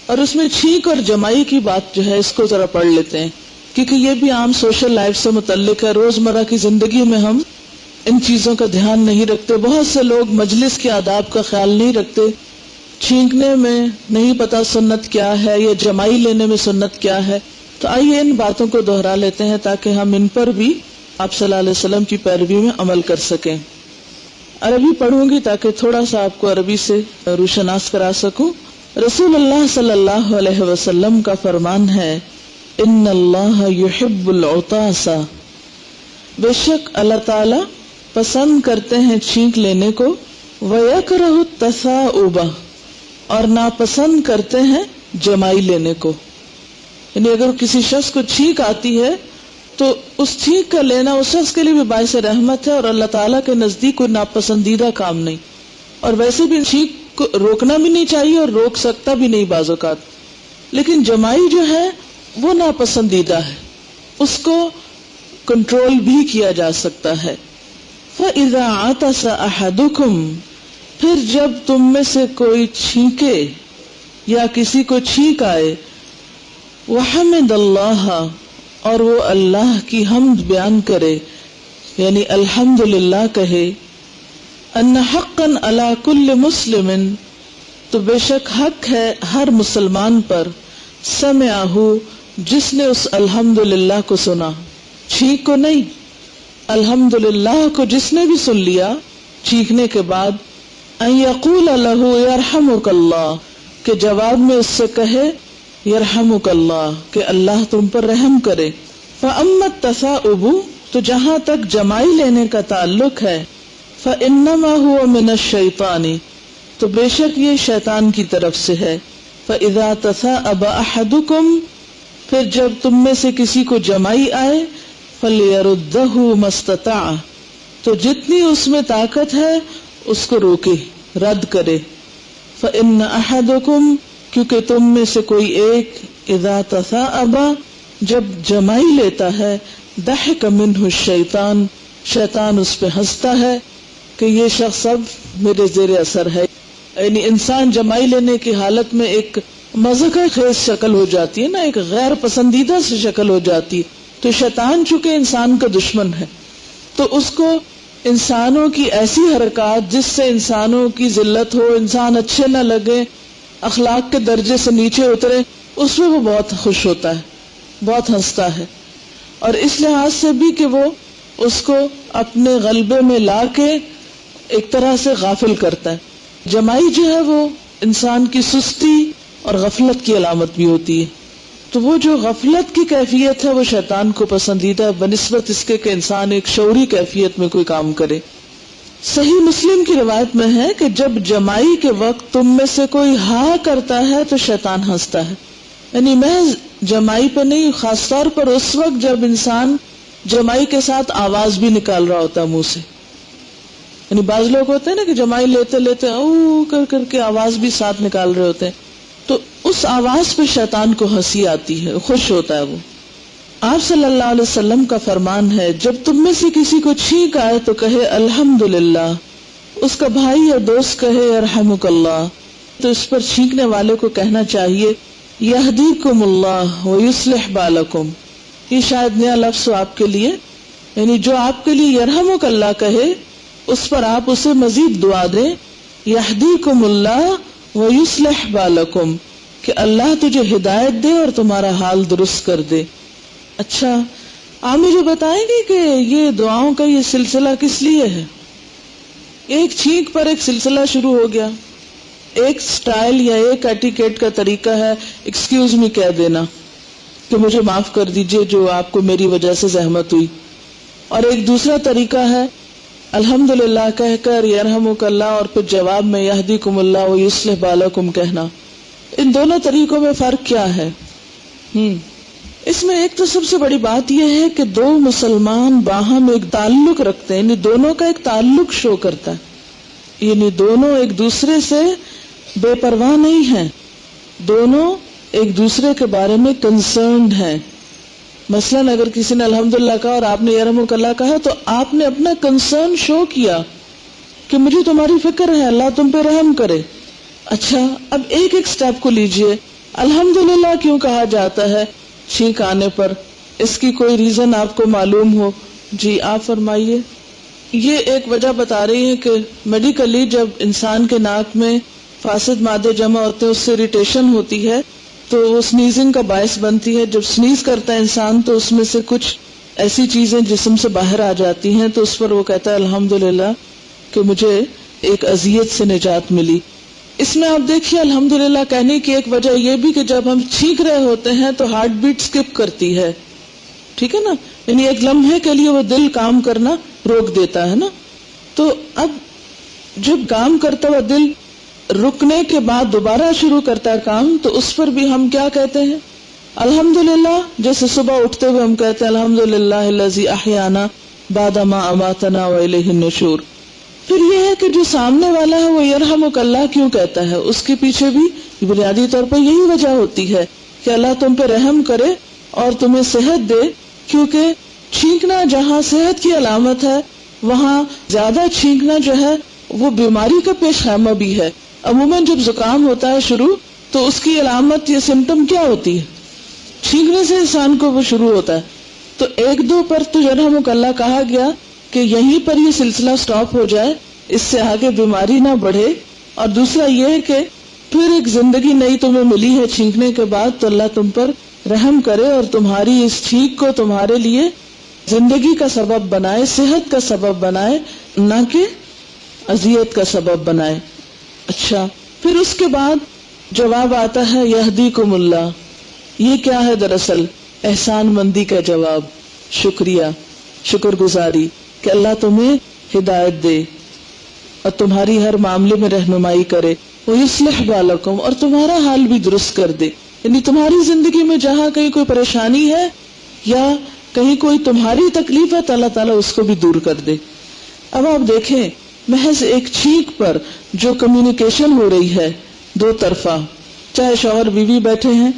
اور اس میں چھینک اور جمائی کی بات جو ہے اس کو ذرا پڑھ لیتے ہیں، کیونکہ یہ بھی عام سوشل لائف سے متعلق ہے. روزمرہ کی زندگی میں ہم ان چیزوں کا دھیان نہیں رکھتے. بہت سے لوگ مجلس کے آداب کا خیال نہیں رکھتے. چھینکنے میں نہیں پتا سنت کیا ہے یا جمائی لینے میں سنت کیا ہے. تو آئیے ان باتوں کو دہرا لیتے ہیں تاکہ ہم ان پر بھی آپ صلی اللہ علیہ وسلم کی پیروی میں عمل کر سکیں. عربی پڑھوں گی تاکہ تھوڑا سا آپ کو عربی سے روشناس کرا سکوں. رسول اللہ صلی اللہ علیہ وسلم کا فرمان ہے، ان اللہ یحب العطاس، بے شک اللہ تعالی پسند کرتے ہیں چھینک لینے کو، ویکرہ التثاؤب، اور ناپسند کرتے ہیں جمائی لینے کو. یعنی اگر کسی شخص کو چھینک آتی ہے تو اس چھینک کا لینا اس شخص کے لیے بھی باعث رحمت ہے اور اللہ تعالیٰ کے نزدیک کوئی ناپسندیدہ کام نہیں. اور ویسے بھی چھینک کو روکنا بھی نہیں چاہیے اور روک سکتا بھی نہیں بعض اوقات. لیکن جمائی جو ہے وہ ناپسندیدہ ہے، اس کو کنٹرول بھی کیا جا سکتا ہے. فَإِذَا عَطَسَ أَحَدُكُمْ، پھر جب تم میں سے کوئی چھینکے یا کسی کو چھینک آئے، وَحَمِدَ اللَّهَ، اور وہ اللہ کی حمد بیان کرے، یعنی الحمدللہ کہے، ان حقا علی کل مسلم، تو بے شک حق ہے ہر مسلمان پر، سمعہ، جس نے اس الحمدللہ کو سنا، چھینک کو نہیں، الحمدللہ کو جس نے بھی سن لیا چھینکنے کے بعد، ان یقول لہ یرحمک اللہ، کہ جواب میں اس سے کہے یرحمک اللہ، کہ اللہ تم پر رحم کرے. فاما التثاؤب، تو جہاں تک جمائی لینے کا تعلق ہے، فانما هو من الشیطان، تو بے شک یہ شیطان کی طرف سے ہے. فاذا تثاءب احدکم، پھر جب تم میں سے کسی کو جمائی آئے، فلیردہ ما استطاع، تو جتنی اس میں طاقت ہے اس کو روکے، رد کرے. فان احدکم، کیونکہ تم میں سے کوئی ایک، اذا تثاءب، جب جمائی لیتا ہے، ضحک منہ الشیطان، شیطان اس پہ ہنستا ہے کہ یہ شخص اب میرے زیر اثر ہے. یعنی انسان جمائی لینے کی حالت میں ایک مضحکہ خیز شکل ہو جاتی ہے نا، ایک غیر پسندیدہ سی شکل ہو جاتی. تو شیطان چونکہ انسان کا دشمن ہے، تو اس کو انسانوں کی ایسی حرکات جس سے انسانوں کی ذلت ہو، انسان اچھے نہ لگے، اخلاق کے درجے سے نیچے اترے، اس میں وہ بہت خوش ہوتا ہے، بہت ہنستا ہے. اور اس لحاظ سے بھی کہ وہ اس کو اپنے غلبے میں لا کے ایک طرح سے غافل کرتا ہے. جمائی جو ہے وہ انسان کی سستی اور غفلت کی علامت بھی ہوتی ہے. تو وہ جو غفلت کی کیفیت ہے وہ شیطان کو پسندیدہ ہے بنسبت اس کے کہ انسان ایک شعوری کیفیت میں کوئی کام کرے. صحیح مسلم کی روایت میں ہے کہ جب جمائی کے وقت تم میں سے کوئی ہاں کرتا ہے تو شیطان ہنستا ہے. یعنی محض جمائی پہ نہیں، خاص طور پر اس وقت جب انسان جمائی کے ساتھ آواز بھی نکال رہا ہوتا ہے منہ سے. یعنی بعض لوگ ہوتے ہیں نا کہ جمائی لیتے لیتے او کر کے آواز بھی ساتھ نکال رہے ہوتے ہیں، تو اس آواز پہ شیطان کو ہنسی آتی ہے، خوش ہوتا ہے وہ. آپ صلی اللہ علیہ وسلم کا فرمان ہے، جب تم میں سے کسی کو چھینک آئے تو کہے الحمدللہ، اس کا بھائی یا دوست کہے یرحمک اللہ، تو اس پر چھینکنے والے کو کہنا چاہیے یہدیکم اللہ ویصلح بالکم. یہ شاید نیا لفظ ہو آپ کے لیے، یعنی جو آپ کے لیے یرحمک اللہ کہے اس پر آپ اسے مزید دعا دیں یہدیکم اللہ ویصلح بالکم، کہ اللہ تجھے ہدایت دے اور تمہارا حال درست کر دے. اچھا، آپ مجھے بتائیں گے کہ یہ دعاؤں کا یہ سلسلہ کس لیے ہے؟ ایک چھینک پر ایک سلسلہ شروع ہو گیا، ایک سٹائل یا ایک ایٹیکیٹ کا طریقہ ہے ایکسکیوز می کہہ دینا کہ مجھے معاف کر دیجئے جو آپ کو میری وجہ سے زحمت ہوئی، اور ایک دوسرا طریقہ ہے الحمدللہ کہہ کر یرحمک اللہ اور پھر جواب میں یہدیکم اللہ ویصلح بالکم کہنا. ان دونوں طریقوں میں فرق کیا ہے؟ اس میں ایک تو سب سے بڑی بات یہ ہے کہ دو مسلمان باہم ایک تعلق رکھتے ہیں، یعنی دونوں کا ایک تعلق شو کرتا ہے، یعنی دونوں ایک دوسرے سے بے پرواہ نہیں ہیں، دونوں ایک دوسرے کے بارے میں کنسرنڈ ہیں. مثلاً اگر کسی نے الحمدللہ کہا اور آپ نے یرحمک اللہ کہا تو آپ نے اپنا کنسرن شو کیا کہ مجھے تمہاری فکر ہے، اللہ تم پہ رحم کرے. اچھا، اب ایک ایک سٹیپ کو لیجئے. الحمدللہ کیوں کہا جاتا ہے چھینک آنے پر؟ اس کی کوئی ریزن آپ کو معلوم ہو؟ جی آپ فرمائیے. یہ ایک وجہ بتا رہی ہے کہ میڈیکلی جب انسان کے ناک میں فاسد مادے جمع ہوتے ہیں اس سے اریٹیشن ہوتی ہے تو وہ سنیزنگ کا باعث بنتی ہے. جب سنیز کرتا ہے انسان تو اس میں سے کچھ ایسی چیزیں جسم سے باہر آ جاتی ہیں تو اس پر وہ کہتا ہے الحمدللہ کہ مجھے ایک اذیت سے نجات ملی. اس میں آپ دیکھیے الحمدللہ کہنے کی ایک وجہ یہ بھی کہ جب ہم چھینک رہے ہوتے ہیں تو ہارٹ بیٹ سکپ کرتی ہے, ٹھیک ہے نا, یعنی ایک لمحے کے لیے وہ دل کام کرنا روک دیتا ہے نا. تو اب جب کام کرتا ہوا دل رکنے کے بعد دوبارہ شروع کرتا ہے کام تو اس پر بھی ہم کیا کہتے ہیں الحمدللہ. جیسے صبح اٹھتے ہوئے ہم کہتے ہیں الحمدللہ الذی احیانا بعد ما اماتنا والیہ النشور. پھر یہ ہے کہ جو سامنے والا ہے وہ یرحمک اللہ کیوں کہتا ہے, اس کے پیچھے بھی بنیادی طور پر یہی وجہ ہوتی ہے کہ اللہ تم پہ رحم کرے اور تمہیں صحت دے, کیونکہ چھینکنا جہاں صحت کی علامت ہے وہاں زیادہ چھینکنا جو ہے وہ بیماری کا پیش خیمہ بھی ہے. عموماً جب زکام ہوتا ہے شروع تو اس کی علامت یا سمٹم کیا ہوتی ہے؟ چھینکنے سے انسان کو وہ شروع ہوتا ہے. تو ایک دو پر تو یرحمک اللہ کہا گیا کہ یہیں پر یہ سلسلہ سٹاپ ہو جائے, اس سے آگے بیماری نہ بڑھے. اور دوسرا یہ ہے کہ پھر ایک زندگی نئی تمہیں ملی ہے چھینکنے کے بعد تو اللہ تم پر رحم کرے اور تمہاری اس چھینک کو تمہارے لیے زندگی کا سبب بنائے, صحت کا سبب بنائے, نہ کہ اذیت کا سبب بنائے. اچھا, پھر اس کے بعد جواب آتا ہے یہدیکم اللہ. یہ کیا ہے؟ دراصل احسان مندی کا جواب, شکریہ, شکر گزاری کہ اللہ تمہیں ہدایت دے اور تمہاری ہر معاملے میں رہنمائی کرے. وَيُصْلِحْ بَالَكُمْ, اور تمہارا حال بھی درست کر دے. یعنی تمہاری زندگی میں جہاں کہیں کوئی پریشانی ہے یا کہیں کوئی تمہاری تکلیف ہے تو اللہ تعالیٰ اس کو بھی دور کر دے. اب آپ دیکھیں محض ایک چھینک پر جو کمیونیکیشن ہو رہی ہے دو طرفہ, چاہے شوہر بیوی بیٹھے ہیں,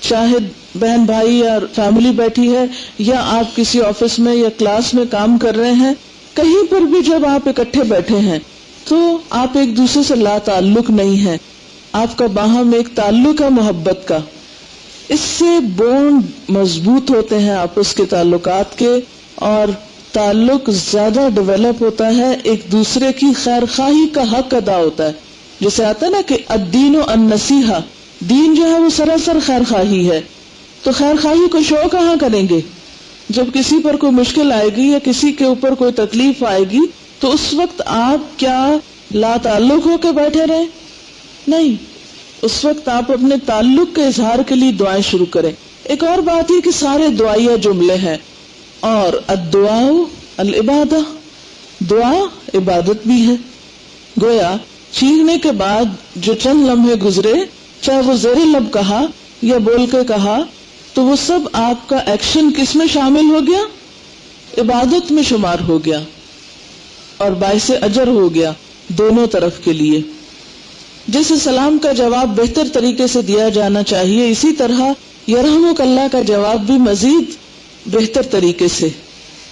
چاہے بہن بھائی یا فیملی بیٹھی ہے, یا آپ کسی آفس میں یا کلاس میں کام کر رہے ہیں, کہیں پر بھی جب آپ اکٹھے بیٹھے ہیں تو آپ ایک دوسرے سے لا تعلق نہیں ہیں, آپ کا باہم ایک تعلق ہے محبت کا. اس سے بونڈ مضبوط ہوتے ہیں آپس کے تعلقات کے, اور تعلق زیادہ ڈیولپ ہوتا ہے, ایک دوسرے کی خیر خواہی کا حق ادا ہوتا ہے. جیسے آتا ہے نا کہ الدین النصیحہ, دین جو ہے وہ سراسر خیر خواہی ہے. تو خیر خواہی کو شو کہاں کریں گے؟ جب کسی پر کوئی مشکل آئے گی یا کسی کے اوپر کوئی تکلیف آئے گی تو اس وقت آپ کیا لا تعلق ہو کے بیٹھے رہیں؟ نہیں, اس وقت آپ اپنے تعلق کے اظہار کے لیے دعائیں شروع کریں. ایک اور بات یہ کہ سارے دعائیہ جملے ہیں, اور الدعاء العبادہ, دعا عبادت بھی ہے. گویا چھینکنے کے بعد جو چند لمحے گزرے, چاہے وہ زیر لب کہا یا بول کے کہا, تو وہ سب آپ کا ایکشن کس میں شامل ہو گیا؟ عبادت میں شمار ہو گیا اور باعث اجر ہو گیا دونوں طرف کے لیے. جیسے سلام کا جواب بہتر طریقے سے دیا جانا چاہیے, اسی طرح یرحمک اللہ کا جواب بھی مزید بہتر طریقے سے.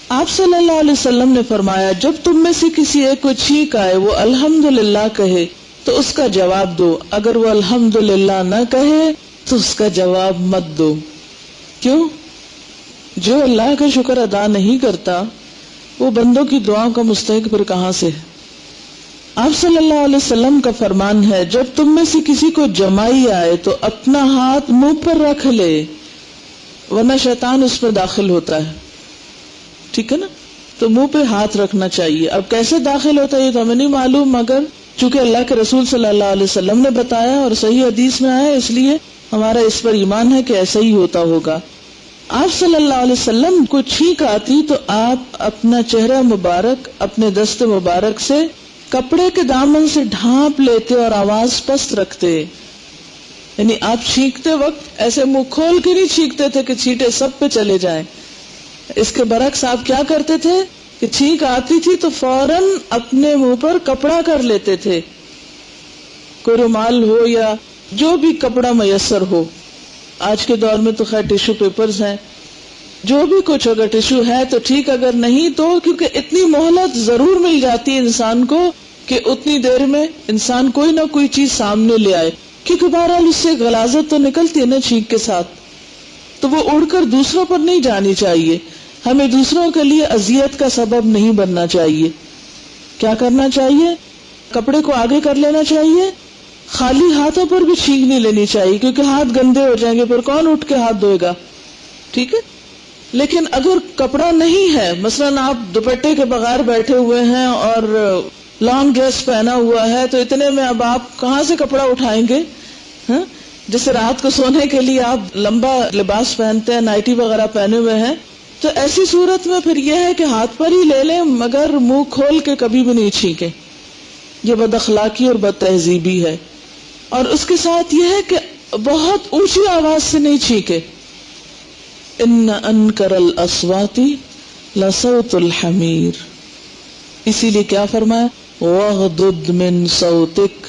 آپ صلی اللہ علیہ وسلم نے فرمایا جب تم میں سے کسی ایک کو چھینک آئے وہ الحمدللہ کہے تو اس کا جواب دو, اگر وہ الحمدللہ نہ کہے تو اس کا جواب مت دو. کیوں؟ جو اللہ کا شکر ادا نہیں کرتا وہ بندوں کی دعاؤں کا مستحق پھر کہاں سے ہے؟ آپ صلی اللہ علیہ وسلم کا فرمان ہے جب تم میں سے کسی کو جمائی آئے تو اپنا ہاتھ منہ پر رکھ لے, ورنہ شیطان اس میں داخل ہوتا ہے. ٹھیک ہے نا, تو منہ پہ ہاتھ رکھنا چاہیے. اب کیسے داخل ہوتا ہے یہ تو ہمیں نہیں معلوم, مگر چونکہ اللہ کے رسول صلی اللہ علیہ وسلم نے بتایا اور صحیح حدیث میں آیا, اس لیے ہمارا اس پر ایمان ہے کہ ایسا ہی ہوتا ہوگا. آپ صلی اللہ علیہ وسلم کو چھینک آتی تو آپ اپنا چہرہ مبارک اپنے دست مبارک سے کپڑے کے دامن سے ڈھانپ لیتے اور آواز پست رکھتے. یعنی آپ چھینکتے وقت ایسے منہ کھول کے نہیں چھینکتے تھے کہ چھینٹے سب پہ چلے جائیں. اس کے برعکس آپ کیا کرتے تھے کہ چھینک آتی تھی تو فوراً اپنے منہ پر کپڑا کر لیتے تھے, کوئی رومال ہو یا جو بھی کپڑا میسر ہو. آج کے دور میں تو خیر ٹیشو پیپرز ہیں, جو بھی کچھ, اگر ٹیشو ہے تو ٹھیک, اگر نہیں تو کیونکہ اتنی مہلت ضرور مل جاتی ہے انسان کو کہ اتنی دیر میں انسان کوئی نہ کوئی چیز سامنے لے آئے. کیونکہ بہرحال اس سے غلاظت تو نکلتی ہے نا چھینک کے ساتھ، تو وہ اڑ کر دوسروں پر نہیں جانی چاہیے. ہمیں دوسروں کے لیے اذیت کا سبب نہیں بننا چاہیے. کیا کرنا چاہیے؟ کپڑے کو آگے کر لینا چاہیے. خالی ہاتھوں پر بھی چھینک نہیں لینی چاہیے، کیونکہ ہاتھ گندے ہو جائیں گے، پھر کون اٹھ کے ہاتھ دھوئے گا؟ ٹھیک ہے. لیکن اگر کپڑا نہیں ہے، مثلاً آپ دوپٹے کے بغیر بیٹھے ہوئے ہیں اور لانگ ڈریس پہنا ہوا ہے، تو اتنے میں اب آپ کہاں سے کپڑا اٹھائیں گے؟ جیسے رات کو سونے کے لیے آپ لمبا لباس پہنتے ہیں، نائٹی وغیرہ پہنے ہوئے ہیں، تو ایسی صورت میں پھر یہ ہے کہ ہاتھ پر ہی لے لیں، مگر منہ کھول کے کبھی بھی نہیں چھینکیں. یہ بد اخلاقی اور بد تہذیبی ہے. اور اس کے ساتھ یہ ہے کہ بہت اونچی آواز سے نہیں چھینکے. ان انکر الاصوات لصوت الحمیر. اسی لیے کیا فرمایا؟ واغضض من صوتک،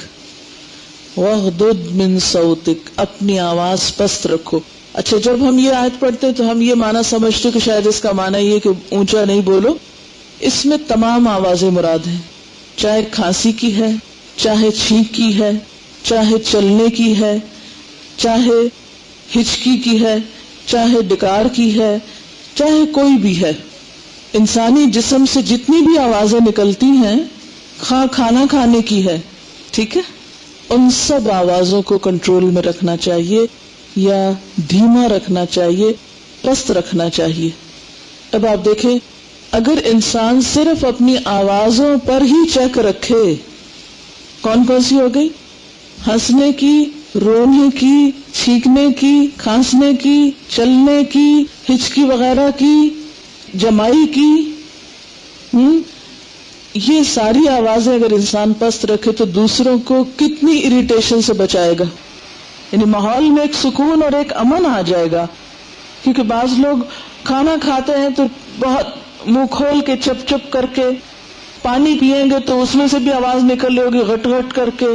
واغضض من صوتک، اپنی آواز پست رکھو. اچھا، جب ہم یہ آیت پڑھتے ہیں تو ہم یہ معنی سمجھتے کہ شاید اس کا معنی یہ کہ اونچا نہیں بولو. اس میں تمام آوازیں مراد ہیں، چاہے کھانسی کی ہے، چاہے چھینک کی ہے، چاہے چلنے کی ہے، چاہے ہچکی کی ہے، چاہے ڈکار کی ہے، چاہے کوئی بھی ہے. انسانی جسم سے جتنی بھی آوازیں نکلتی ہیں، کھانا کھانے کی ہے، ٹھیک ہے، ان سب آوازوں کو کنٹرول میں رکھنا چاہیے، یا دھیما رکھنا چاہیے، پست رکھنا چاہیے. اب آپ دیکھیں، اگر انسان صرف اپنی آوازوں پر ہی چیک رکھے، کون کون سی ہو گئی؟ ہنسنے کی، رونے کی، چھینکنے کی، کھانسنے کی، چلنے کی، ہچکی وغیرہ کی، جمائی کی، یہ ساری آوازیں اگر انسان پست رکھے تو دوسروں کو کتنی اریٹیشن سے بچائے گا. یعنی ماحول میں ایک سکون اور ایک امن آ جائے گا. کیونکہ بعض لوگ کھانا کھاتے ہیں تو بہت منہ کھول کے چپ چپ کر کے، پانی پیئیں گے تو اس میں سے بھی آواز نکل ہوگی غٹ غٹ کر کے،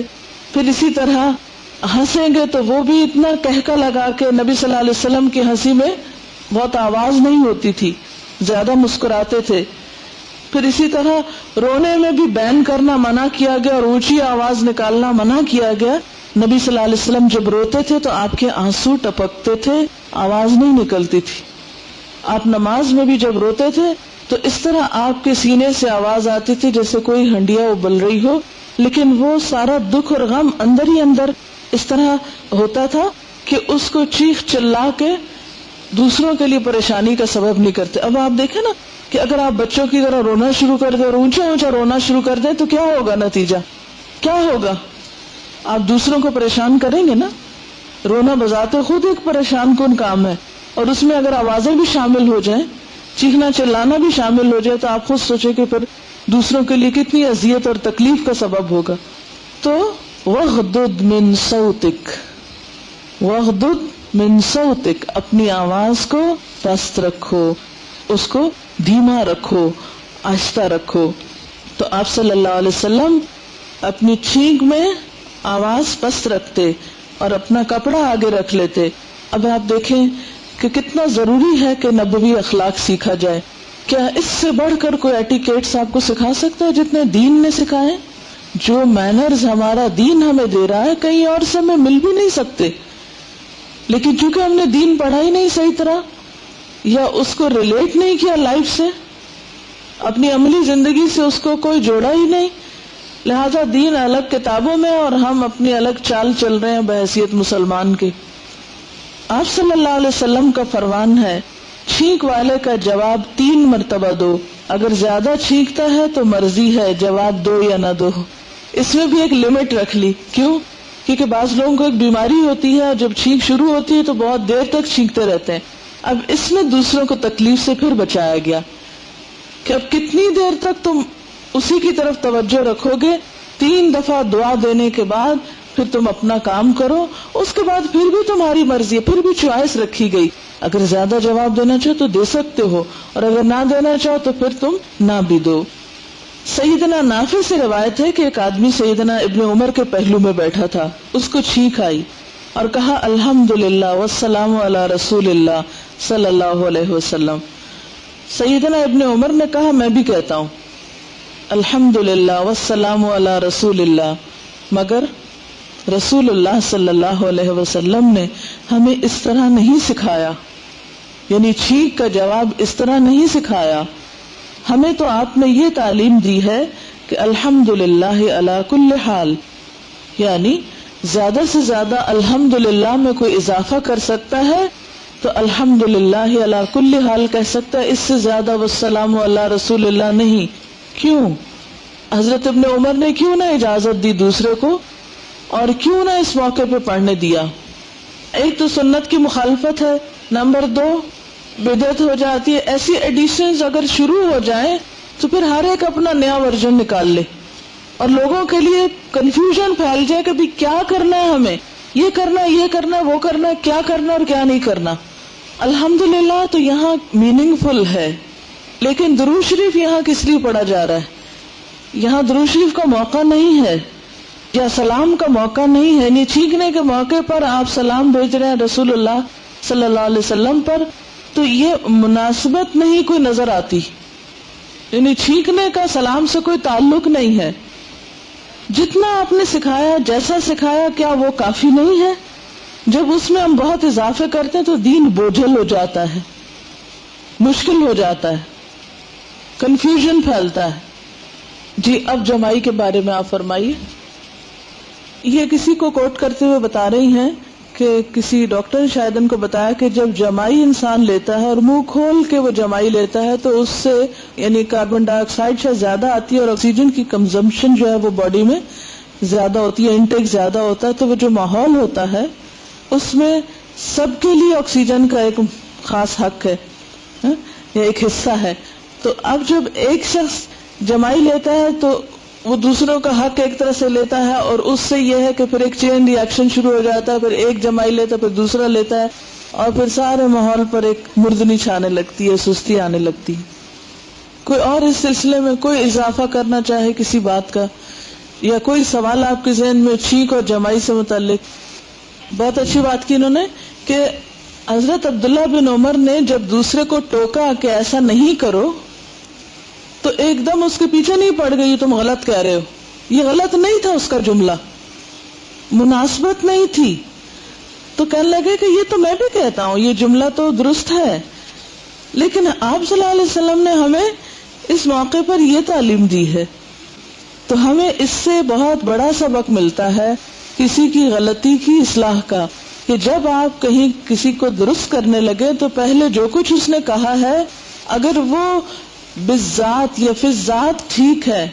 پھر اسی طرح ہنسیں گے تو وہ بھی اتنا کہکا لگا کے. نبی صلی اللہ علیہ وسلم کی ہنسی میں بہت آواز نہیں ہوتی تھی، زیادہ مسکراتے تھے. پھر اسی طرح رونے میں بھی بین کرنا منع کیا گیا اور اونچی آواز نکالنا منع کیا گیا. نبی صلی اللہ علیہ وسلم جب روتے تھے تو آپ کے آنسو ٹپکتے تھے، آواز نہیں نکلتی تھی. آپ نماز میں بھی جب روتے تھے تو اس طرح آپ کے سینے سے آواز آتی تھی جیسے کوئی ہنڈیا ابل رہی ہو، لیکن وہ سارا دکھ اور غم اندر ہی اندر اس طرح ہوتا تھا کہ اس کو چیخ چلا کے دوسروں کے لیے پریشانی کا سبب نہیں کرتے. اب آپ دیکھیں نا کہ اگر آپ بچوں کی طرح رونا شروع کر دیں اور اونچا اونچا رونا شروع کر دیں تو کیا ہوگا؟ نتیجہ کیا ہوگا؟ آپ دوسروں کو پریشان کریں گے نا. رونا بذات خود ایک پریشان کن کام ہے، اور اس میں اگر آوازیں بھی شامل ہو جائیں، چیخنا چلانا بھی شامل ہو جائے، تو آپ خود سوچیں کہ پھر دوسروں کے لیے کتنی اذیت اور تکلیف کا سبب ہوگا. تو وَغْضُضْ مِنْ صَوْتِكَ، وَغْضُضْ مِنْ صَوْتِكَ، اپنی آواز کو پست رکھو، اس کو دھیما رکھو، آہستہ رکھو. تو آپ صلی اللہ علیہ وسلم اپنی چھینک میں آواز پست رکھتے اور اپنا کپڑا آگے رکھ لیتے. اب آپ دیکھیں کہ کتنا ضروری ہے کہ نبوی اخلاق سیکھا جائے. کیا اس سے بڑھ کر کوئی ایٹیکیٹس آپ کو سکھا سکتا ہے جتنے دین نے سکھائے؟ جو مینرز ہمارا دین ہمیں دے رہا ہے کہیں اور سے ہمیں مل بھی نہیں سکتے، لیکن چونکہ ہم نے دین پڑھا ہی نہیں صحیح طرح، یا اس کو ریلیٹ نہیں کیا لائف سے، اپنی عملی زندگی سے اس کو کوئی جوڑا ہی نہیں، لہذا دین الگ کتابوں میں اور ہم اپنی الگ چال چل رہے ہیں بحیثیت مسلمان کے. آپ صلی اللہ علیہ وسلم کا فرمان ہے، چھینک والے کا جواب 3 مرتبہ دو. اگر زیادہ چھینکتا ہے تو مرضی ہے، جواب دو یا نہ دو. اس میں بھی ایک لمٹ رکھ لی. کیوں؟ کیونکہ بعض لوگوں کو ایک بیماری ہوتی ہے اور جب چھینک شروع ہوتی ہے تو بہت دیر تک چھینکتے رہتے ہیں. اب اس میں دوسروں کو تکلیف سے پھر بچایا گیا کہ اب کتنی دیر تک تم اسی کی طرف توجہ رکھو گے. 3 دفعہ دعا دینے کے بعد پھر تم اپنا کام کرو، اس کے بعد پھر بھی تمہاری مرضی ہے، پھر بھی چوائس رکھی گئی. اگر زیادہ جواب دینا چاہو تو دے سکتے ہو، اور اگر نہ دینا چاہو تو پھر تم نہ بھی دو. سیدنا نافع سے روایت ہے کہ ایک آدمی سیدنا ابن عمر کے پہلو میں بیٹھا تھا، اس کو چھینک آئی اور کہا الحمدللہ والسلام علی رسول اللہ صلی اللہ علیہ وسلم. سیدنا ابن عمر نے کہا میں بھی کہتا ہوں الحمدللہ والسلام علی رسول اللہ، مگر رسول اللہ صلی اللہ علیہ وسلم نے ہمیں اس طرح نہیں سکھایا، یعنی چھینک کا جواب اس طرح نہیں سکھایا. ہمیں تو آپ نے یہ تعلیم دی ہے کہ الحمدللہ علی کل حال، یعنی زیادہ سے زیادہ الحمدللہ میں کوئی اضافہ کر سکتا ہے تو الحمدللہ علی کل حال کہہ سکتا ہے، اس سے زیادہ والسلام علی رسول اللہ نہیں. کیوں؟ حضرت ابن عمر نے کیوں نہ اجازت دی دوسرے کو، اور کیوں نہ اس موقع پہ پڑھنے دیا؟ ایک تو سنت کی مخالفت ہے، نمبر 2 بدعت ہو جاتی ہے. ایسی ایڈیشنز اگر شروع ہو جائیں تو پھر ہر ایک اپنا نیا ورژن نکال لے اور لوگوں کے لیے کنفیوژن پھیل جائے کہ بھی کیا کرنا ہے، ہمیں یہ کرنا ہے، یہ کرنا ہے، وہ کرنا ہے، کیا کرنا اور کیا نہیں کرنا. الحمدللہ تو یہاں میننگ فل ہے، لیکن درود شریف یہاں کس لیے پڑھا جا رہا ہے؟ یہاں درود شریف کا موقع نہیں ہے یا سلام کا موقع نہیں ہے. یعنی چھینکنے کے موقع پر آپ سلام بھیج رہے ہیں رسول اللہ صلی اللہ علیہ وسلم پر، تو یہ مناسبت نہیں کوئی نظر آتی. یعنی چھینکنے کا سلام سے کوئی تعلق نہیں ہے. جتنا آپ نے سکھایا، جیسا سکھایا، کیا وہ کافی نہیں ہے؟ جب اس میں ہم بہت اضافے کرتے ہیں تو دین بوجھل ہو جاتا ہے، مشکل ہو جاتا ہے، کنفیوژن پھیلتا ہے. جی اب جمائی کے بارے میں آپ فرمائیے. یہ کسی کو کوٹ کرتے ہوئے بتا رہی ہیں کہ کسی ڈاکٹر نے شاید ان کو بتایا کہ جب جمائی انسان لیتا ہے اور منہ کھول کے وہ جمائی لیتا ہے تو اس سے یعنی کاربن ڈائی آکسائڈ شاید زیادہ آتی ہے اور آکسیجن کی کنزمپشن جو ہے وہ باڈی میں زیادہ ہوتی ہے، انٹیک زیادہ ہوتا ہے. تو وہ جو ماحول ہوتا ہے اس میں سب کے لیے آکسیجن کا ایک خاص حق ہے یا ایک حصہ ہے. تو اب جب ایک شخص جمائی لیتا ہے تو وہ دوسروں کا حق ایک طرح سے لیتا ہے، اور اس سے یہ ہے کہ پھر ایک چین ری ایکشن شروع ہو جاتا ہے. پھر ایک جمائی لیتا ہے، پھر دوسرا لیتا ہے، اور پھر سارے ماحول پر ایک مردنی چھانے لگتی ہے، سستی آنے لگتی ہے. کوئی اور اس سلسلے میں کوئی اضافہ کرنا چاہے کسی بات کا، یا کوئی سوال آپ کے ذہن میں چھینک اور جمائی سے متعلق؟ بہت اچھی بات کی انہوں نے کہ حضرت عبداللہ بن عمر نے جب دوسرے کو ٹوکا کہ ایسا نہیں کرو تو ایک دم اس کے پیچھے نہیں پڑ گئی تم غلط کہہ رہے ہو. یہ غلط نہیں تھا، اس کا جملہ مناسبت نہیں تھی. تو کہنے لگے کہ یہ تو میں بھی کہتا ہوں، یہ جملہ تو درست ہے، لیکن آپ صلی اللہ علیہ وسلم نے ہمیں اس موقع پر یہ تعلیم دی ہے. تو ہمیں اس سے بہت بڑا سبق ملتا ہے کسی کی غلطی کی اصلاح کا، کہ جب آپ کہیں کسی کو درست کرنے لگے تو پہلے جو کچھ اس نے کہا ہے اگر وہ بالذات یا فی الذات ٹھیک ہے.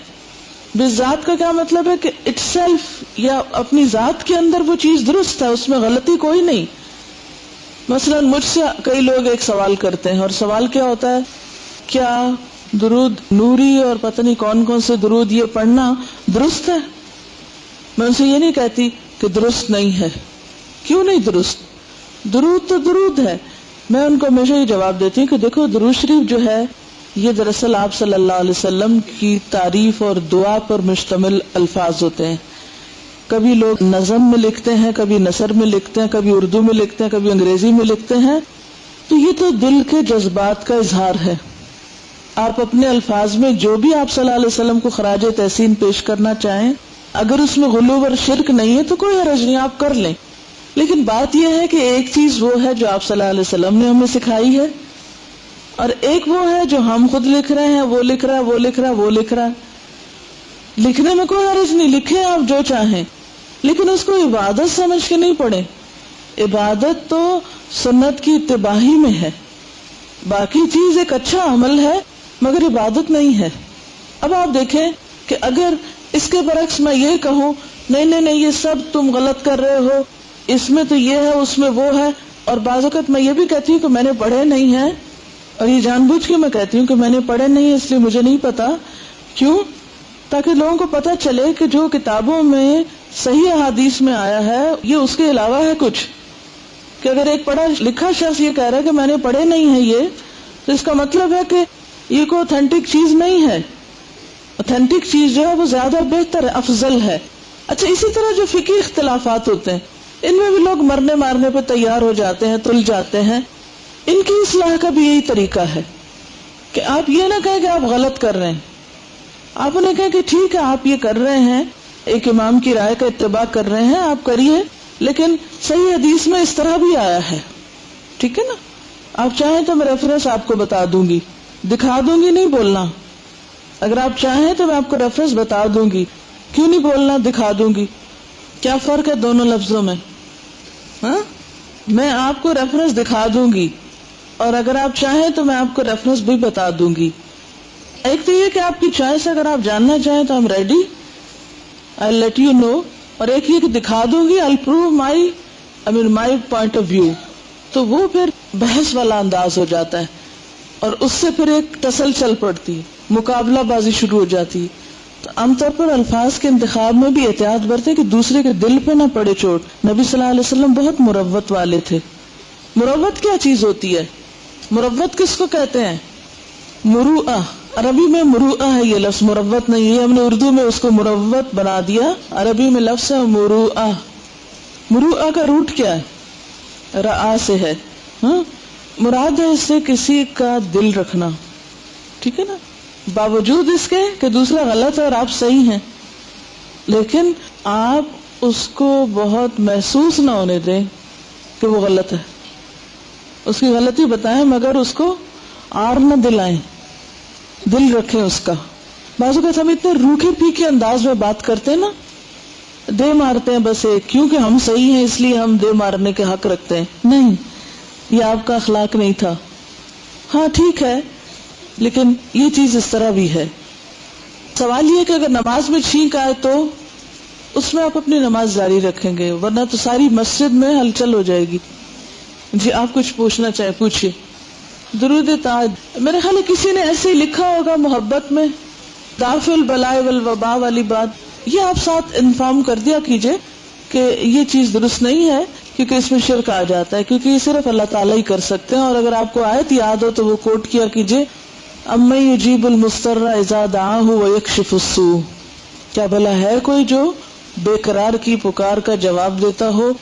بالذات کا کیا مطلب ہے کہ اٹ سیلف یا اپنی ذات کے اندر وہ چیز درست ہے، اس میں غلطی کوئی نہیں. مثلا مجھ سے کئی لوگ ایک سوال کرتے ہیں، اور سوال کیا ہوتا ہے، کیا درود نوری اور پتہ نہیں کون کون سے درود یہ پڑھنا درست ہے؟ میں ان سے یہ نہیں کہتی کہ درست نہیں ہے. کیوں نہیں درست؟ درود تو درود ہے. میں ان کو ہمیشہ یہ جواب دیتی ہوں کہ دیکھو درود شریف جو ہے یہ دراصل آپ صلی اللہ علیہ وسلم کی تعریف اور دعا پر مشتمل الفاظ ہوتے ہیں. کبھی لوگ نظم میں لکھتے ہیں، کبھی نثر میں لکھتے ہیں، کبھی اردو میں لکھتے ہیں، کبھی انگریزی میں لکھتے ہیں. تو یہ تو دل کے جذبات کا اظہار ہے. آپ اپنے الفاظ میں جو بھی آپ صلی اللہ علیہ وسلم کو خراج تحسین پیش کرنا چاہیں، اگر اس میں غلو اور شرک نہیں ہے تو کوئی حرج نہیں، آپ کر لیں. لیکن بات یہ ہے کہ ایک چیز وہ ہے جو آپ صلی اللہ علیہ وسلم نے ہمیں سکھائی ہے، اور ایک وہ ہے جو ہم خود لکھ رہے ہیں، وہ لکھ رہا ہے، وہ لکھ رہا ہے، وہ لکھ رہا ہے. لکھنے میں کوئی حرج نہیں، لکھیں آپ جو چاہیں، لیکن اس کو عبادت سمجھ کے نہیں پڑھیں. عبادت تو سنت کی اتباعی میں ہے. باقی چیز ایک اچھا عمل ہے مگر عبادت نہیں ہے. اب آپ دیکھیں کہ اگر اس کے برعکس میں یہ کہوں نہیں نہیں نہیں یہ سب تم غلط کر رہے ہو، اس میں تو یہ ہے، اس میں وہ ہے، اور بعض اوقات میں یہ بھی کہتی ہوں کہ میں نے پڑھے نہیں ہیں، اور یہ جان بوجھ کے میں کہتی ہوں کہ میں نے پڑھے نہیں اس لیے مجھے نہیں پتا. کیوں؟ تاکہ لوگوں کو پتہ چلے کہ جو کتابوں میں صحیح احادیث میں آیا ہے یہ اس کے علاوہ ہے کچھ. کہ اگر ایک پڑھا لکھا شخص یہ کہہ رہا ہے کہ میں نے پڑھے نہیں ہے یہ، تو اس کا مطلب ہے کہ یہ کوئی اوتھینٹک چیز نہیں ہے. اوتھینٹک چیز جو ہے وہ زیادہ بہتر ہے، افضل ہے. اچھا، اسی طرح جو فقہی اختلافات ہوتے ہیں ان میں بھی لوگ مرنے مارنے پہ تیار ہو جاتے ہیں، تل جاتے ہیں. ان کی اصلاح کا بھی یہی طریقہ ہے کہ آپ یہ نہ کہیں کہ آپ غلط کر رہے ہیں، آپ انہیں کہیں کہ ٹھیک ہے آپ یہ کر رہے ہیں، ایک امام کی رائے کا اتباع کر رہے ہیں، آپ کریے، لیکن صحیح حدیث میں اس طرح بھی آیا ہے، ٹھیک ہے نا؟ آپ چاہیں تو میں ریفرنس آپ کو بتا دوں گی، دکھا دوں گی نہیں بولنا، اگر آپ چاہیں تو میں آپ کو ریفرنس بتا دوں گی، کیوں نہیں بولنا، دکھا دوں گی. کیا فرق ہے دونوں لفظوں میں؟ ہاں، میں آپ کو ریفرنس دکھا دوں گی اور اگر آپ چاہیں تو میں آپ کو ریفرنس بھی بتا دوں گی. ایک تو یہ کہ آپ کی چوائس، اگر آپ جاننا چاہیں تو ہم ready, I'll let you know، اور ایک یہ کہ دکھا دوں گی، I'll prove my point of view. تو وہ پھر بحث والا انداز ہو جاتا ہے اور اس سے پھر ایک ٹسل چل پڑتی ہے، مقابلہ بازی شروع ہو جاتی ہے. تو عام طور پر الفاظ کے انتخاب میں بھی احتیاط برتیں کہ دوسرے کے دل پہ نہ پڑے چوٹ. نبی صلی اللہ علیہ وسلم بہت مروت والے تھے. مروت کیا چیز ہوتی ہے؟ مروت کس کو کہتے ہیں؟ مروءہ. عربی میں مروءہ ہے یہ لفظ، مروت نہیں ہے. ہم نے اردو میں اس کو مروت بنا دیا، عربی میں لفظ ہے مروءہ. مروءہ کا روٹ کیا ہے؟ رآ سے ہے. ہاں، مراد ہے اس سے کسی کا دل رکھنا، ٹھیک ہے نا، باوجود اس کے کہ دوسرا غلط ہے اور آپ صحیح ہیں، لیکن آپ اس کو بہت محسوس نہ ہونے دیں کہ وہ غلط ہے. اس کی غلطی بتائیں مگر اس کو آر نہ دلائیں، دل رکھیں اس کا. بعض اوقات ہم اتنے روکھے پھیکے انداز میں بات کرتے ہیں نا، دے مارتے ہیں بس ایک، کیونکہ ہم صحیح ہیں اس لیے ہم دے مارنے کے حق رکھتے ہیں. نہیں، یہ آپ کا اخلاق نہیں تھا. ہاں ٹھیک ہے، لیکن یہ چیز اس طرح بھی ہے. سوال یہ کہ اگر نماز میں چھینک آئے تو اس میں آپ اپنی نماز جاری رکھیں گے، ورنہ تو ساری مسجد میں ہلچل ہو جائے گی. جی آپ کچھ پوچھنا چاہیں پوچھیے. درود تاج میرے خیال ہے کسی نے ایسے ہی لکھا ہوگا محبت میں، دافع البلاء والوباء والی بات، یہ آپ ساتھ انفارم کر دیا کیجئے کہ یہ چیز درست نہیں ہے، کیونکہ اس میں شرک آ جاتا ہے، کیونکہ یہ صرف اللہ تعالیٰ ہی کر سکتے ہیں. اور اگر آپ کو آیت یاد ہو تو وہ کوٹ کیا کیجئے، اَمَّن يُجِيبُ الْمُضْطَرَّ إِذَا دَعَاهُ وَيَكْشِفُ السُّوءَ. کیا بھلا ہے کوئی جو بے قرار کی پکار کا جواب دیتا ہو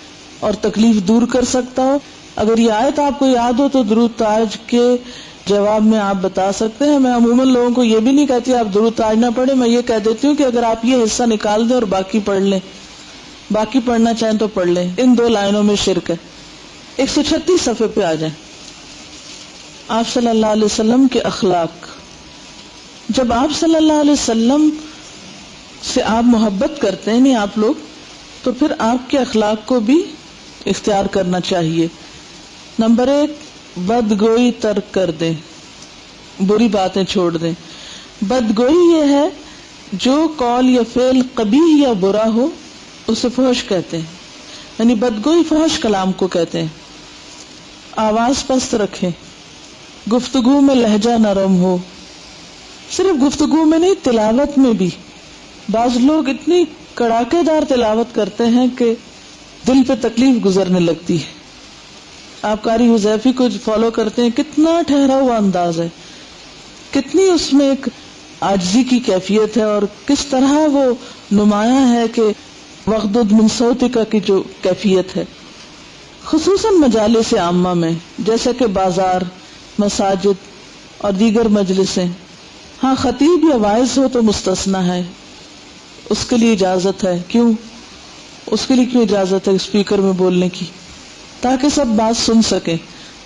اور تکلیف دور کر سکتا ہو؟ اگر یہ آیت آپ کو یاد ہو تو درود تاج کے جواب میں آپ بتا سکتے ہیں. میں عموماً لوگوں کو یہ بھی نہیں کہتی آپ درود تاج نہ پڑھیں، میں یہ کہہ دیتی ہوں کہ اگر آپ یہ حصہ نکال دیں اور باقی پڑھ لیں، باقی پڑھنا چاہیں تو پڑھ لیں. ان دو لائنوں میں شرک ہے. 136 صفحے پہ آ جائیں. آپ صلی اللہ علیہ وسلم کے اخلاق. جب آپ صلی اللہ علیہ وسلم سے آپ محبت کرتے ہیں، نہیں آپ لوگ، تو پھر آپ کے اخلاق کو بھی اختیار کرنا چاہیے. نمبر 1، بدگوئی ترک کر دیں، بری باتیں چھوڑ دیں. بدگوئی یہ ہے جو قول یا فعل قبیح یا برا ہو اسے فحش کہتے ہیں، یعنی بدگوئی فحش کلام کو کہتے ہیں. آواز پست رکھیں، گفتگو میں لہجہ نرم ہو. صرف گفتگو میں نہیں، تلاوت میں بھی. بعض لوگ اتنی کڑاکے دار تلاوت کرتے ہیں کہ دل پہ تکلیف گزرنے لگتی ہے. آپ قاری حذیفی کو فالو کرتے ہیں، کتنا ٹھہرا ہوا انداز ہے، کتنی اس میں ایک عاجزی کی کیفیت ہے، اور کس طرح وہ نمایاں ہے کہ وغضض من صوتک کی جو کیفیت ہے، خصوصاً مجالس عامہ میں جیسے کہ بازار، مساجد اور دیگر مجلسیں. ہاں خطیب یا واعظ ہو تو مستثنا ہے، اس کے لیے اجازت ہے. کیوں اس کے لیے کیوں اجازت ہے اسپیکر میں بولنے کی؟ تاکہ سب بات سن سکیں.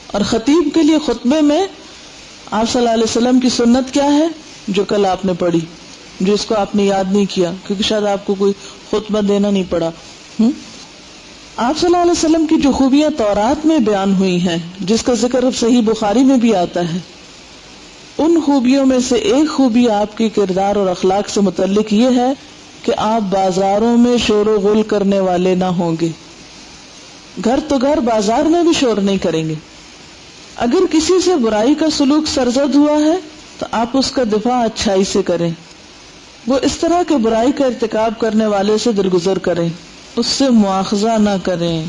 اور خطیب کے لیے خطبے میں آپ صلی اللہ علیہ وسلم کی سنت کیا ہے جو کل آپ نے پڑھی، جو اس کو آپ نے یاد نہیں کیا کیونکہ شاید آپ کو کوئی خطبہ دینا نہیں پڑا. آپ صلی اللہ علیہ وسلم کی جو خوبیاں تورات میں بیان ہوئی ہیں، جس کا ذکر صحیح بخاری میں بھی آتا ہے، ان خوبیوں میں سے ایک خوبی آپ کی کردار اور اخلاق سے متعلق یہ ہے کہ آپ بازاروں میں شور و غل کرنے والے نہ ہوں گے. گھر تو گھر، بازار میں بھی شور نہیں کریں گے. اگر کسی سے برائی کا سلوک سرزد ہوا ہے تو آپ اس کا دفاع اچھائی سے کریں. وہ اس طرح کے برائی کا ارتکاب کرنے والے سے درگزر کریں، اس سے مواخذہ نہ کریں،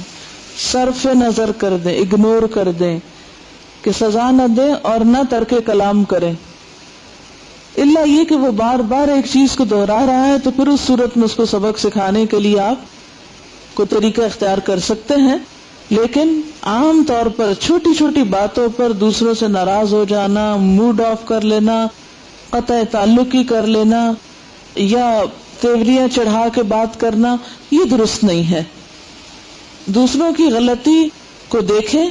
صرف نظر کر دیں، اگنور کر دیں، کہ سزا نہ دیں اور نہ ترک کلام کریں. الا یہ کہ وہ بار بار ایک چیز کو دہرا رہا ہے تو پھر اس صورت میں اس کو سبق سکھانے کے لیے آپ کو طریقہ اختیار کر سکتے ہیں. لیکن عام طور پر چھوٹی چھوٹی باتوں پر دوسروں سے ناراض ہو جانا، موڈ آف کر لینا، قطع تعلق ہی کر لینا، یا تیوریاں چڑھا کے بات کرنا، یہ درست نہیں ہے. دوسروں کی غلطی کو دیکھیں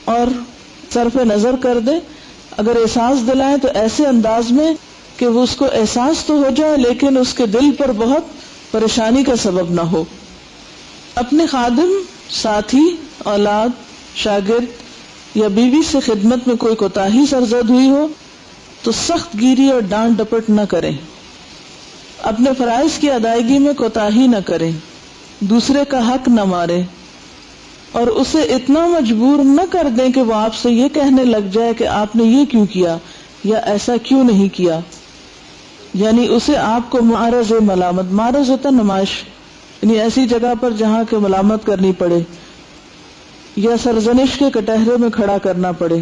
اور سر پہ نظر کر دیں. اگر احساس دلائیں تو ایسے انداز میں کہ وہ اس کو احساس تو ہو جائے لیکن اس کے دل پر بہت پریشانی کا سبب نہ ہو. اپنے خادم، ساتھی، اولاد، شاگرد یا بیوی سے خدمت میں کوئی کوتاہی سرزد ہوئی ہو تو سخت گیری اور ڈانٹ ڈپٹ نہ کریں. اپنے فرائض کی ادائیگی میں کوتاہی نہ کریں. دوسرے کا حق نہ ماریں اور اسے اتنا مجبور نہ کر دیں کہ وہ آپ سے یہ کہنے لگ جائے کہ آپ نے یہ کیوں کیا یا ایسا کیوں نہیں کیا. یعنی اسے آپ کو معرض ملامت، معرض ہوتا نمائش، یعنی ایسی جگہ پر جہاں کے ملامت کرنی پڑے یا سرزنش کے کٹہرے میں کھڑا کرنا پڑے.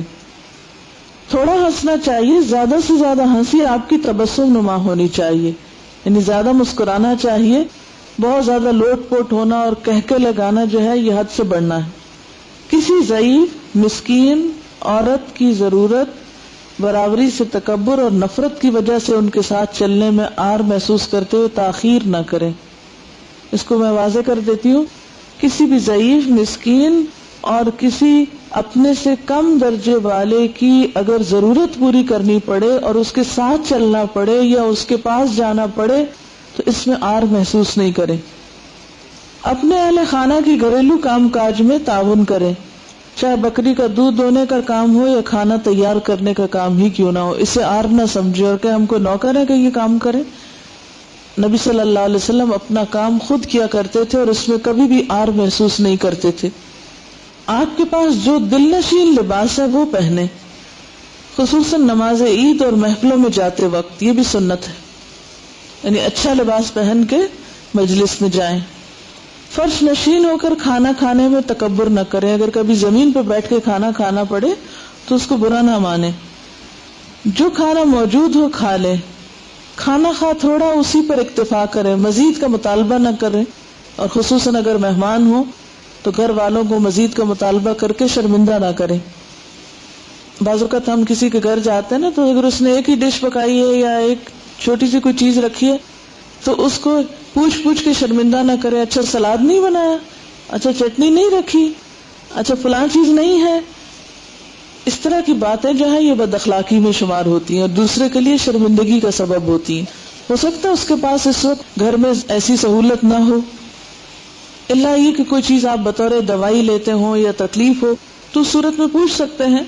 تھوڑا ہنسنا چاہیے، زیادہ سے زیادہ ہنسی آپ کی تبسم نما ہونی چاہیے، یعنی زیادہ مسکرانا چاہیے. بہت زیادہ لوٹ پوٹ ہونا اور کہکے لگانا جو ہے یہ حد سے بڑھنا ہے. کسی ضعیف، مسکین عورت کی ضرورت، برابری سے تکبر اور نفرت کی وجہ سے ان کے ساتھ چلنے میں عار محسوس کرتے ہوئے تاخیر نہ کریں. اس کو میں واضح کر دیتی ہوں. کسی بھی ضعیف، مسکین اور کسی اپنے سے کم درجے والے کی اگر ضرورت پوری کرنی پڑے اور اس کے ساتھ چلنا پڑے یا اس کے پاس جانا پڑے تو اس میں عار محسوس نہیں کریں. اپنے اہل خانہ کی گھریلو کام کاج میں تعاون کریں، چاہے بکری کا دودھ دونے کا کام ہو یا کھانا تیار کرنے کا کام ہی کیوں نہ ہو. اسے عار نہ سمجھے اور کہ ہم کو نوکر ہے کہ یہ کام کرے. نبی صلی اللہ علیہ وسلم اپنا کام خود کیا کرتے تھے اور اس میں کبھی بھی عار محسوس نہیں کرتے تھے. آپ کے پاس جو دل نشین لباس ہے وہ پہنے، خصوصاً نماز عید اور محفلوں میں جاتے وقت. یہ بھی سنت ہے، یعنی اچھا لباس پہن کے مجلس میں جائیں. فرش نشین ہو کر کھانا کھانے میں تکبر نہ کریں. اگر کبھی زمین پہ بیٹھ کے کھانا کھانا پڑے تو اس کو برا نہ مانیں. جو کھانا موجود ہو کھا لیں. کھانا کھا تھوڑا اسی پر اکتفا کریں، مزید کا مطالبہ نہ کریں. اور خصوصاً اگر مہمان ہو تو گھر والوں کو مزید کا مطالبہ کر کے شرمندہ نہ کریں. بعض اوقات ہم کسی کے گھر جاتے ہیں نا تو اگر اس نے ایک ہی ڈش پکائی ہے یا ایک چھوٹی سی کوئی چیز رکھی ہے تو اس کو پوچھ کے شرمندہ نہ کرے. اچھا سلاد نہیں بنایا، اچھا چٹنی نہیں رکھی، اچھا فلاں چیز نہیں ہے. اس طرح کی باتیں جو ہیں یہ بد اخلاقی میں شمار ہوتی ہیں اور دوسرے کے لیے شرمندگی کا سبب ہوتی ہیں. ہو سکتا ہے اس کے پاس اس وقت گھر میں ایسی سہولت نہ ہو، اللہ یہ کہ کوئی چیز آپ بطور دوائی لیتے ہوں یا تکلیف ہو تو اس صورت میں پوچھ سکتے ہیں.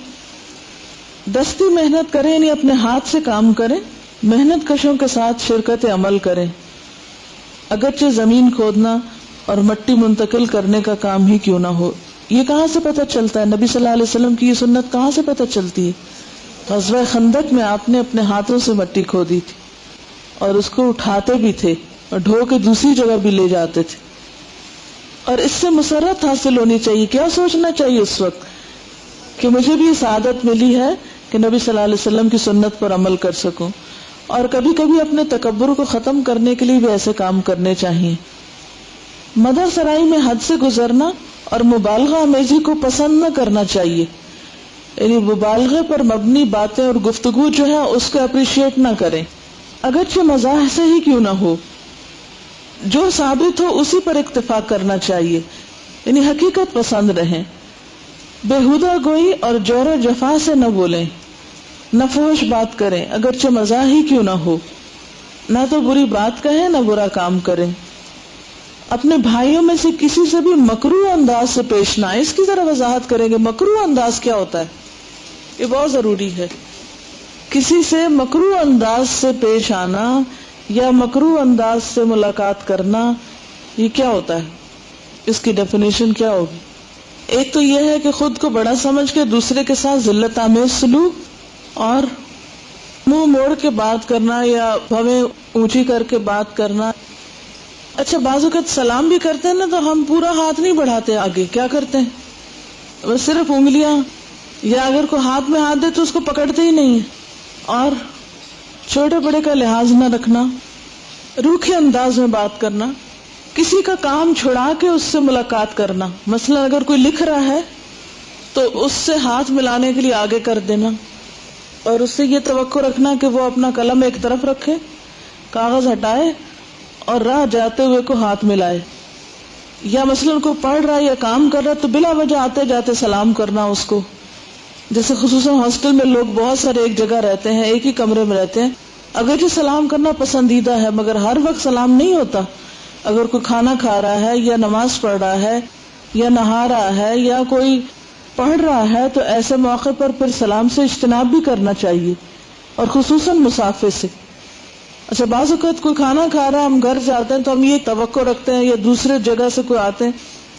دستی محنت کریں، یعنی اپنے ہاتھ سے کام کریں. محنت کشوں کے ساتھ شرکت عمل کریں، اگرچہ زمین کھودنا اور مٹی منتقل کرنے کا کام ہی کیوں نہ ہو. یہ کہاں سے پتہ چلتا ہے؟ نبی صلی اللہ علیہ وسلم کی یہ سنت کہاں سے پتہ چلتی ہے؟ غزوہ خندق میں آپ نے اپنے ہاتھوں سے مٹی کھودی تھی اور اس کو اٹھاتے بھی تھے اور ڈھو کے دوسری جگہ بھی لے جاتے تھے. اور اس سے مسرت حاصل ہونی چاہیے. کیا سوچنا چاہیے اس وقت کہ مجھے بھی اس عادت ملی ہے کہ نبی صلی اللہ علیہ وسلم کی سنت پر عمل کر سکوں. اور کبھی کبھی اپنے تکبر کو ختم کرنے کے لیے بھی ایسے کام کرنے چاہیے. مدح سرائی میں حد سے گزرنا اور مبالغہ آمیزی کو پسند نہ کرنا چاہیے. یعنی مبالغے پر مبنی باتیں اور گفتگو جو ہے اس کو اپریشیٹ نہ کریں، اگرچہ مزاح سے ہی کیوں نہ ہو. جو ثابت ہو اسی پر اکتفا کرنا چاہیے، یعنی حقیقت پسند رہیں. بےہودہ گوئی اور جور و جفا سے نہ بولیں، نہ فحش بات کریں اگرچہ مزاح ہی کیوں نہ ہو. نہ تو بری بات کہیں نہ برا کام کریں. اپنے بھائیوں میں سے کسی سے بھی مکروہ انداز سے پیش نہ آئے. اس کی ذرا وضاحت کریں گے مکروہ انداز کیا ہوتا ہے، یہ بہت ضروری ہے. کسی سے مکروہ انداز سے پیش آنا یا مکروہ انداز سے ملاقات کرنا یہ کیا ہوتا ہے؟ اس کی ڈیفینیشن کیا ہوگی؟ ایک تو یہ ہے کہ خود کو بڑا سمجھ کے دوسرے کے ساتھ ذلت آمیز سلوک اور منہ موڑ کے بات کرنا یا بھویں اونچی کر کے بات کرنا. اچھا بعض اوقات سلام بھی کرتے ہیں نا تو ہم پورا ہاتھ نہیں بڑھاتے آگے، کیا کرتے ہیں بس صرف انگلیاں، یا اگر کوئی ہاتھ میں ہاتھ دے تو اس کو پکڑتے ہی نہیں ہیں. اور چھوٹے بڑے کا لحاظ نہ رکھنا، روکھے انداز میں بات کرنا، کسی کا کام چھڑا کے اس سے ملاقات کرنا. مثلا اگر کوئی لکھ رہا ہے تو اس سے ہاتھ ملانے کے لیے آگے کر دینا اور اس سے یہ توقع رکھنا کہ وہ اپنا قلم ایک طرف رکھے، کاغذ ہٹائے اور راہ جاتے ہوئے کو ہاتھ ملائے، یا مثلاً کوئی پڑھ رہا ہے یا کام کر رہا ہے تو بلا وجہ آتے جاتے سلام کرنا اس کو. جیسے خصوصاً ہاسٹل میں لوگ بہت سارے ایک جگہ رہتے ہیں، ایک ہی کمرے میں رہتے ہیں، اگرچہ سلام کرنا پسندیدہ ہے مگر ہر وقت سلام نہیں ہوتا. اگر کوئی کھانا کھا رہا ہے یا نماز پڑھ رہا ہے یا نہا رہا ہے یا کوئی پڑھ رہا ہے تو ایسے موقع پر پھر سلام سے اجتناب بھی کرنا چاہیے، اور خصوصاً مسافر سے. اچھا، بعض اوقات کوئی کھانا کھا رہا ہے، ہم گھر جاتے ہیں تو ہم یہ توقع رکھتے ہیں، یا دوسرے جگہ سے کوئی آتے ہیں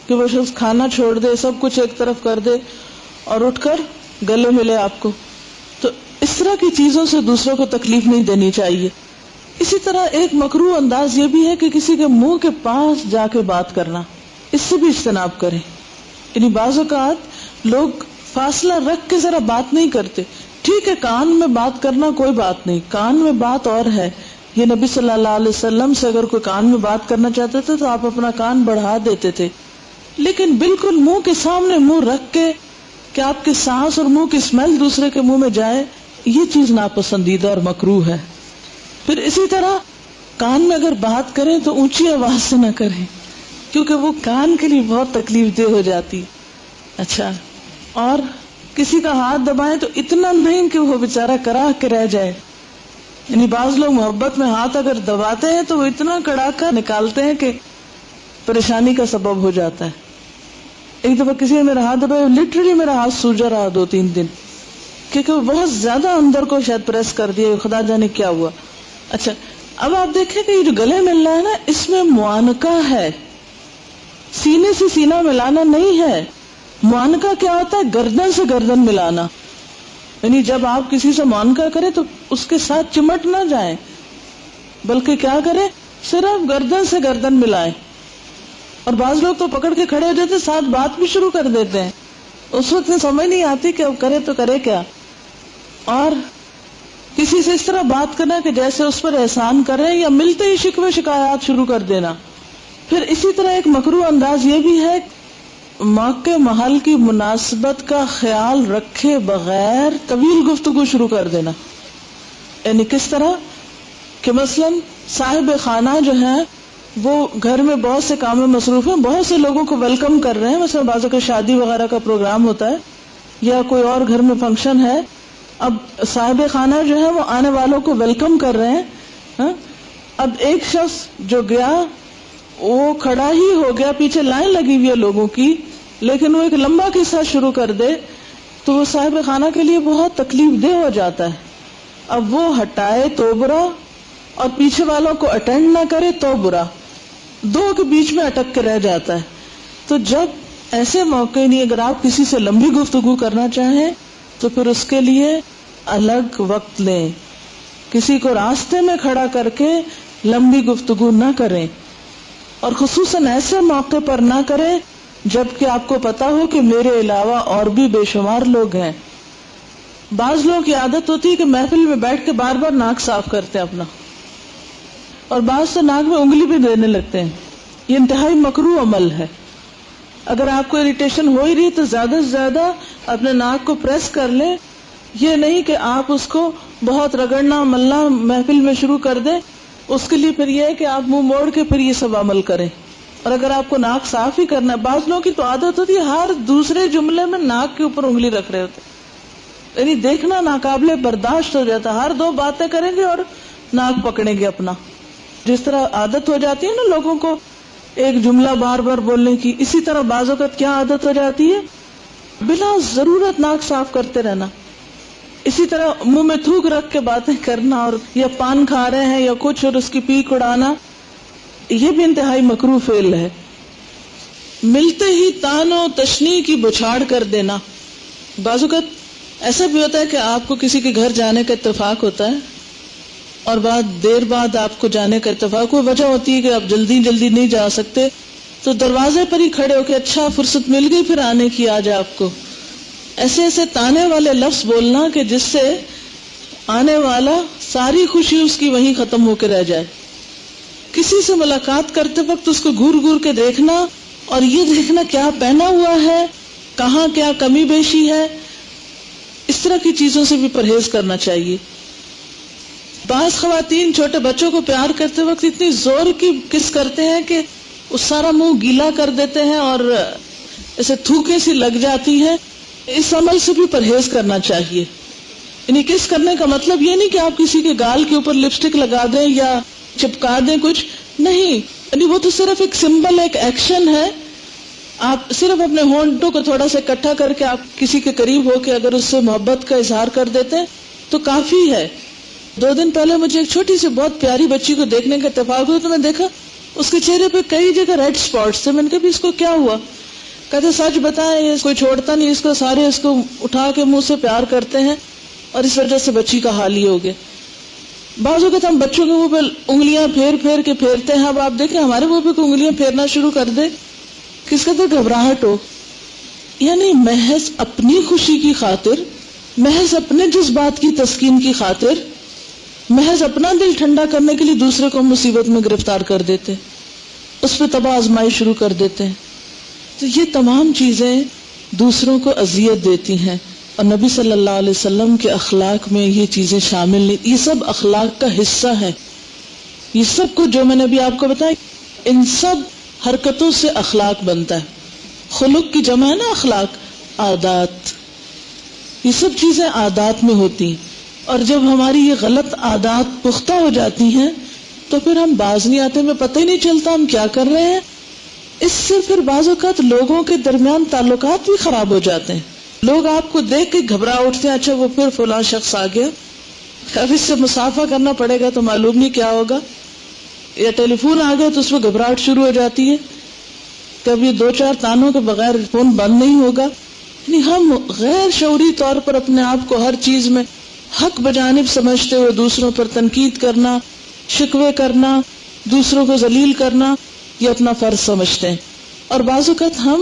کہ وہ شخص کھانا چھوڑ دے، سب کچھ ایک طرف کر دے اور اٹھ کر گلے ملے آپ کو. تو اس طرح کی چیزوں سے دوسروں کو تکلیف نہیں دینی چاہیے. اسی طرح ایک مکروہ انداز یہ بھی ہے کہ کسی کے منہ کے پاس جا کے بات کرنا، اس سے بھی اجتناب کریں. یعنی بعض اوقات لوگ فاصلہ رکھ کے ذرا بات نہیں کرتے. ٹھیک ہے، کان میں بات کرنا کوئی بات نہیں، کان میں بات اور ہے. یہ نبی صلی اللہ علیہ وسلم سے اگر کوئی کان میں بات کرنا چاہتے تھے تو آپ اپنا کان بڑھا دیتے تھے، لیکن بالکل منہ کے سامنے منہ رکھ کے کہ آپ کی سانس اور منہ کی اسمیل دوسرے کے منہ میں جائے، یہ چیز ناپسندیدہ اور مکروہ ہے. پھر اسی طرح کان میں اگر بات کریں تو اونچی آواز سے نہ کریں، کیونکہ وہ کان کے لیے بہت تکلیف دہ ہو جاتی. اچھا، اور کسی کا ہاتھ دبائیں تو اتنا نہیں کہ وہ بےچارہ کراہ کے رہ جائے. یعنی بعض لوگ محبت میں ہاتھ اگر دباتے ہیں تو وہ اتنا کڑاکا نکالتے ہیں کہ پریشانی کا سبب ہو جاتا ہے. ایک دفعہ کسی نے میرا ہاتھ دبایا، لٹرلی میرا ہاتھ سوجا رہا 2-3 دن، کیونکہ وہ بہت زیادہ اندر کو شاید پریس کر دیا، خدا جانے کیا ہوا. اچھا، اب آپ دیکھیں کہ یہ جو گلے مل رہا ہے نا، اس میں معانقہ ہے، سینے سے سینہ ملانا نہیں ہے. معانقہ کیا ہوتا ہے؟ گردن سے گردن ملانا. یعنی جب آپ کسی سے معانقہ کریں تو اس کے ساتھ چمٹ نہ جائیں، بلکہ کیا کریں؟ صرف گردن سے گردن ملائیں. اور بعض لوگ تو پکڑ کے کھڑے ہو جاتے، ساتھ بات بھی شروع کر دیتے ہیں. اس وقت سمجھ نہیں آتی کہ اب کرے تو کرے کیا. اور کسی سے اس طرح بات کرنا کہ جیسے اس پر احسان کریں، یا ملتے ہی شکوے شکایات شروع کر دینا. پھر اسی طرح ایک مکروہ انداز یہ بھی ہے، موقع محل کی مناسبت کا خیال رکھے بغیر طویل گفتگو شروع کر دینا. یعنی کس طرح کہ مثلاً صاحب خانہ جو ہے وہ گھر میں بہت سے کام میں مصروف ہیں، بہت سے لوگوں کو ویلکم کر رہے ہیں، مثلا بعض کا شادی وغیرہ کا پروگرام ہوتا ہے یا کوئی اور گھر میں فنکشن ہے. اب صاحب خانہ جو ہے وہ آنے والوں کو ویلکم کر رہے ہیں. اب ایک شخص جو گیا وہ کھڑا ہی ہو گیا، پیچھے لائن لگی ہوئی ہے لوگوں کی، لیکن وہ ایک لمبا قصہ شروع کر دے تو وہ صاحب خانہ کے لیے بہت تکلیف دہ ہو جاتا ہے. اب وہ ہٹائے تو برا، اور پیچھے والوں کو اٹینڈ نہ کرے تو برا، دو کے بیچ میں اٹک کے رہ جاتا ہے. تو جب ایسے موقع نہیں، اگر آپ کسی سے لمبی گفتگو کرنا چاہیں تو پھر اس کے لیے الگ وقت لیں. کسی کو راستے میں کھڑا کر کے لمبی گفتگو نہ کریں، اور خصوصاً ایسے موقع پر نہ کریں جبکہ آپ کو پتا ہو کہ میرے علاوہ اور بھی بے شمار لوگ ہیں. بعض لوگوں کی عادت ہوتی ہے کہ محفل میں بیٹھ کے بار بار ناک صاف کرتے ہیں اپنا، اور بعض تو ناک میں انگلی بھی دینے لگتے ہیں. یہ انتہائی مکروہ عمل ہے. اگر آپ کو اریٹیشن ہو ہی رہی تو زیادہ سے زیادہ اپنے ناک کو پریس کر لیں. یہ نہیں کہ آپ اس کو بہت رگڑنا ملنا محفل میں شروع کر دیں. اس کے لیے پھر یہ ہے کہ آپ منہ موڑ کے پھر یہ سب عمل کریں. اور اگر آپ کو ناک صاف ہی کرنا ہے، بعض لوگوں کی تو عادت ہوتی ہے ہر دوسرے جملے میں ناک کے اوپر انگلی رکھ رہے ہوتے، یعنی دیکھنا ناقابل برداشت ہو جاتا. ہر دو باتیں کریں گے اور ناک پکڑیں گے اپنا. جس طرح عادت ہو جاتی ہے نا لوگوں کو ایک جملہ بار بار بولنے کی، اسی طرح بعض اوقات کیا عادت ہو جاتی ہے؟ بلا ضرورت ناک صاف کرتے رہنا. اسی طرح منہ میں تھوک رکھ کے باتیں کرنا، اور یا پان کھا رہے ہیں یا کچھ اور اس کی پیک اڑانا، یہ بھی انتہائی مکروہ فعل ہے. ملتے ہی تان و تشنیع کی بچھاڑ کر دینا. بعض اوقات ایسا بھی ہوتا ہے کہ آپ کو کسی کے گھر جانے کا اتفاق ہوتا ہے اور دیر بعد آپ کو جانے کا اتفاق، کوئی وجہ ہوتی ہے کہ آپ جلدی نہیں جا سکتے، تو دروازے پر ہی کھڑے ہو کے اچھا فرصت مل گئی پھر آنے کی، آج آپ کو ایسے ایسے تانے والے لفظ بولنا کہ جس سے آنے والا ساری خوشی اس کی وہیں ختم ہو کے رہ جائے. کسی سے ملاقات کرتے وقت اس کو گور گور کے دیکھنا، اور یہ دیکھنا کیا پہنا ہوا ہے، کہاں کیا کمی بیشی ہے، اس طرح کی چیزوں سے بھی پرہیز کرنا چاہیے. بعض خواتین چھوٹے بچوں کو پیار کرتے وقت اتنی زور کی کس کرتے ہیں کہ وہ سارا منہ گیلا کر دیتے ہیں اور ایسے تھوکے سی لگ جاتی ہیں. اس عمل سے بھی پرہیز کرنا چاہیے. یعنی کس کرنے کا مطلب یہ نہیں کہ آپ کسی کے گال کے اوپر لپسٹک لگا دیں یا چپکا دیں کچھ نہیں. یعنی وہ تو صرف ایک سمبل، ایک ایکشن ہے. آپ صرف اپنے ہونٹوں کو تھوڑا سا اکٹھا کر کے آپ کسی کے قریب ہو کے اگر اس سے محبت کا اظہار کر دیتے ہیں تو کافی ہے. 2 دن پہلے مجھے ایک چھوٹی سی بہت پیاری بچی کو دیکھنے کا اتفاق ہوا تو میں دیکھا اس کے چہرے پہ کئی جگہ ریڈ سپاٹس تھے. میں نے کہا اس کو کیا ہوا؟ کہتے سچ بتائیں یہ کوئی چھوڑتا نہیں اس کو، سارے اس کو اٹھا کے منہ سے پیار کرتے ہیں اور اس وجہ سے بچی کا حال ہی ہو گیا. بعض اوقات ہم بچوں کے منہ پہ انگلیاں پھیر پھیر کے پھیرتے ہیں. اب آپ دیکھیں ہمارے منہ پہ کوئی انگلیاں پھیرنا شروع کر دے کس کا تو گھبراہٹ ہو. یعنی محض اپنی خوشی کی خاطر، محض اپنے جذبات کی تسکین کی خاطر، محض اپنا دل ٹھنڈا کرنے کے لیے دوسرے کو مصیبت میں گرفتار کر دیتے، اس پہ تباہ آزمائی شروع کر دیتے ہیں. تو یہ تمام چیزیں دوسروں کو اذیت دیتی ہیں اور نبی صلی اللہ علیہ وسلم کے اخلاق میں یہ چیزیں شامل نہیں. یہ سب اخلاق کا حصہ ہے. یہ سب کو جو میں نے ابھی آپ کو بتایا ان سب حرکتوں سے اخلاق بنتا ہے. خلق کی جمع ہے نا اخلاق، عادات. یہ سب چیزیں عادات میں ہوتی ہیں اور جب ہماری یہ غلط عادات پختہ ہو جاتی ہیں تو پھر ہم باز نہیں آتے، ہمیں پتہ ہی نہیں چلتا ہم کیا کر رہے ہیں. اس سے پھر بعض اوقات لوگوں کے درمیان تعلقات بھی خراب ہو جاتے ہیں. لوگ آپ کو دیکھ کے گھبرا اٹھتے ہیں، اچھا وہ پھر فلاں شخص آ گیا، اب اس سے مصافحہ کرنا پڑے گا تو معلوم نہیں کیا ہوگا. یا ٹیلی فون آ گیا تو اس میں گھبراہٹ شروع ہو جاتی ہے، کبھی 2-4 تانوں کے بغیر فون بند نہیں ہوگا. یعنی ہم غیر شعوری طور پر اپنے آپ کو ہر چیز میں حق بجانب سمجھتے ہوئے دوسروں پر تنقید کرنا، شکوے کرنا، دوسروں کو ذلیل کرنا یہ اپنا فرض سمجھتے ہیں. اور بعض اوقات ہم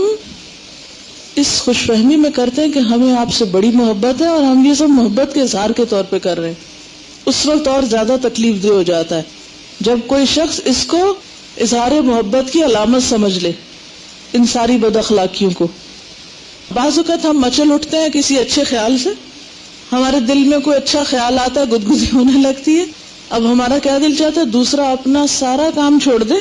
اس خوش فہمی میں کرتے ہیں کہ ہمیں آپ سے بڑی محبت ہے اور ہم یہ سب محبت کے اظہار کے طور پہ کر رہے ہیں. اس وقت اور زیادہ تکلیف دہ ہو جاتا ہے جب کوئی شخص اس کو اظہار محبت کی علامت سمجھ لے ان ساری بد اخلاقیوں کو. بعض اوقات ہم مچل اٹھتے ہیں کسی اچھے خیال سے، ہمارے دل میں کوئی اچھا خیال آتا ہے، گدگدی ہونے لگتی ہے. اب ہمارا کیا دل چاہتا ہے دوسرا اپنا سارا کام چھوڑ دے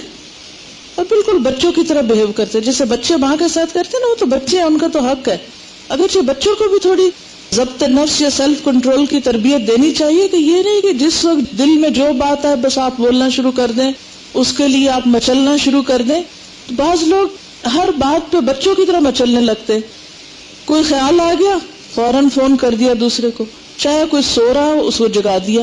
اور بالکل بچوں کی طرح بہیو کرتے، جیسے بچے ماں کے ساتھ کرتے ہیں نا، وہ تو بچے ہیں، ان کا تو حق ہے. اگرچہ بچوں کو بھی تھوڑی ضبط نفس یا سیلف کنٹرول کی تربیت دینی چاہیے کہ یہ نہیں کہ جس وقت دل میں جو بات ہے بس آپ بولنا شروع کر دیں، اس کے لیے آپ مچلنا شروع کر دیں. بعض لوگ ہر بات پہ بچوں کی طرح مچلنے لگتے. کوئی خیال آ گیا فوراً فون کر دیا دوسرے کو، چاہے کوئی سو رہا ہو اس کو جگا دیا،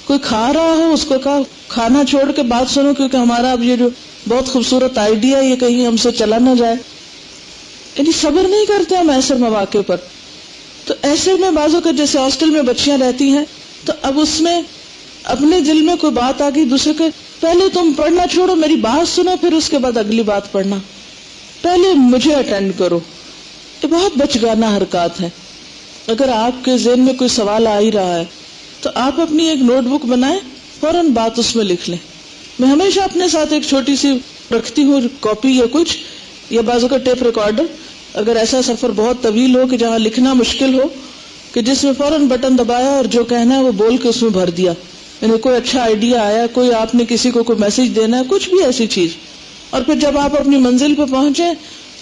کوئی کھا رہا ہو اس کو کہا کھانا چھوڑ کے بات سنو کیونکہ ہمارا اب یہ جو بہت خوبصورت آئیڈیا یہ کہیں ہم سے چلا نہ جائے. یعنی صبر نہیں کرتے ہم ایسے مواقع پر. تو ایسے میں بعضوں کا جیسے ہاسٹل میں بچیاں رہتی ہیں تو اب اس میں اپنے دل میں کوئی بات آ گئی دوسرے کے، پہلے تم پڑھنا چھوڑو میری بات سنو پھر اس کے بعد اگلی بات پڑھنا، پہلے مجھے اٹینڈ کرو. یہ بہت بچگانہ حرکات ہے. اگر آپ کے ذہن میں کوئی سوال آ ہی رہا ہے تو آپ اپنی ایک نوٹ بک بنائیں، فوراً بات اس میں لکھ لیں. میں ہمیشہ اپنے ساتھ ایک چھوٹی سی رکھتی ہوں کاپی یا کچھ، یا بازو کا ٹیپ ریکارڈر، اگر ایسا سفر بہت طویل ہو کہ جہاں لکھنا مشکل ہو کہ جس میں فوراً بٹن دبایا اور جو کہنا ہے وہ بول کے اس میں بھر دیا. یعنی کوئی اچھا آئیڈیا آیا، کوئی آپ نے کسی کو کوئی میسج دینا ہے، کچھ بھی ایسی چیز، اور پھر جب آپ اپنی منزل پہ پہنچے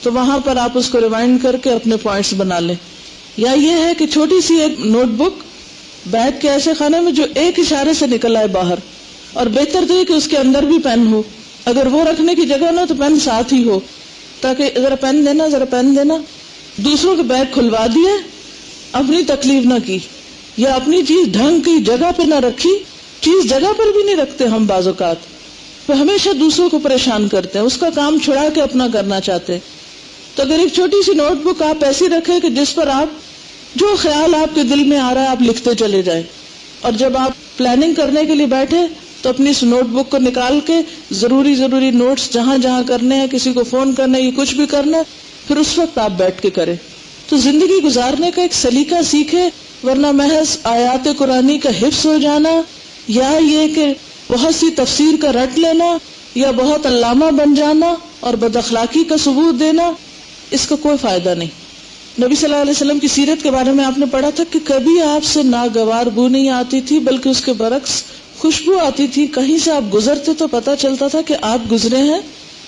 تو وہاں پر آپ اس کو ریوائنڈ کر کے اپنے پوائنٹس بنا لیں. یا یہ ہے کہ چھوٹی سی ایک نوٹ بک بیگ کے ایسے خانے میں جو ایک اشارے سے نکل آئے باہر، اور بہتر تو یہ کہ اس کے اندر بھی پین ہو، اگر وہ رکھنے کی جگہ نہ تو پین ساتھ ہی ہو، تاکہ ذرا پین دینا ذرا پین دینا. دوسروں کے بیگ کھلوا دیے، اپنی تکلیف نہ کی، یا اپنی چیز ڈھنگ کی جگہ پہ نہ رکھی. چیز جگہ پر بھی نہیں رکھتے ہم بعض اوقات، تو ہمیشہ دوسروں کو پریشان کرتے ہیں، اس کا کام چھڑا کے اپنا کرنا چاہتے ہیں. تو اگر ایک چھوٹی سی نوٹ بک آپ ایسی رکھیں کہ جس پر آپ جو خیال آپ کے دل میں آ رہا ہے آپ لکھتے چلے جائیں، اور جب آپ پلاننگ کرنے کے لیے بیٹھے تو اپنی اس نوٹ بک کو نکال کے ضروری نوٹس جہاں جہاں کرنے ہیں، کسی کو فون کرنا ہے یا کچھ بھی کرنا ہے، پھر اس وقت آپ بیٹھ کے کریں. تو زندگی گزارنے کا ایک سلیقہ سیکھے، ورنہ محض آیات قرآنی کا حفظ ہو جانا یا یہ کہ بہت سی تفسیر کا رٹ لینا یا بہت علامہ بن جانا اور بد اخلاقی کا ثبوت دینا، اس کا کوئی فائدہ نہیں. نبی صلی اللہ علیہ وسلم کی سیرت کے بارے میں آپ نے پڑھا تھا کہ کبھی آپ سے ناگوار بو نہیں آتی تھی، بلکہ اس کے برعکس خوشبو آتی تھی، کہیں سے آپ گزرتے تو پتا چلتا تھا کہ آپ گزرے ہیں.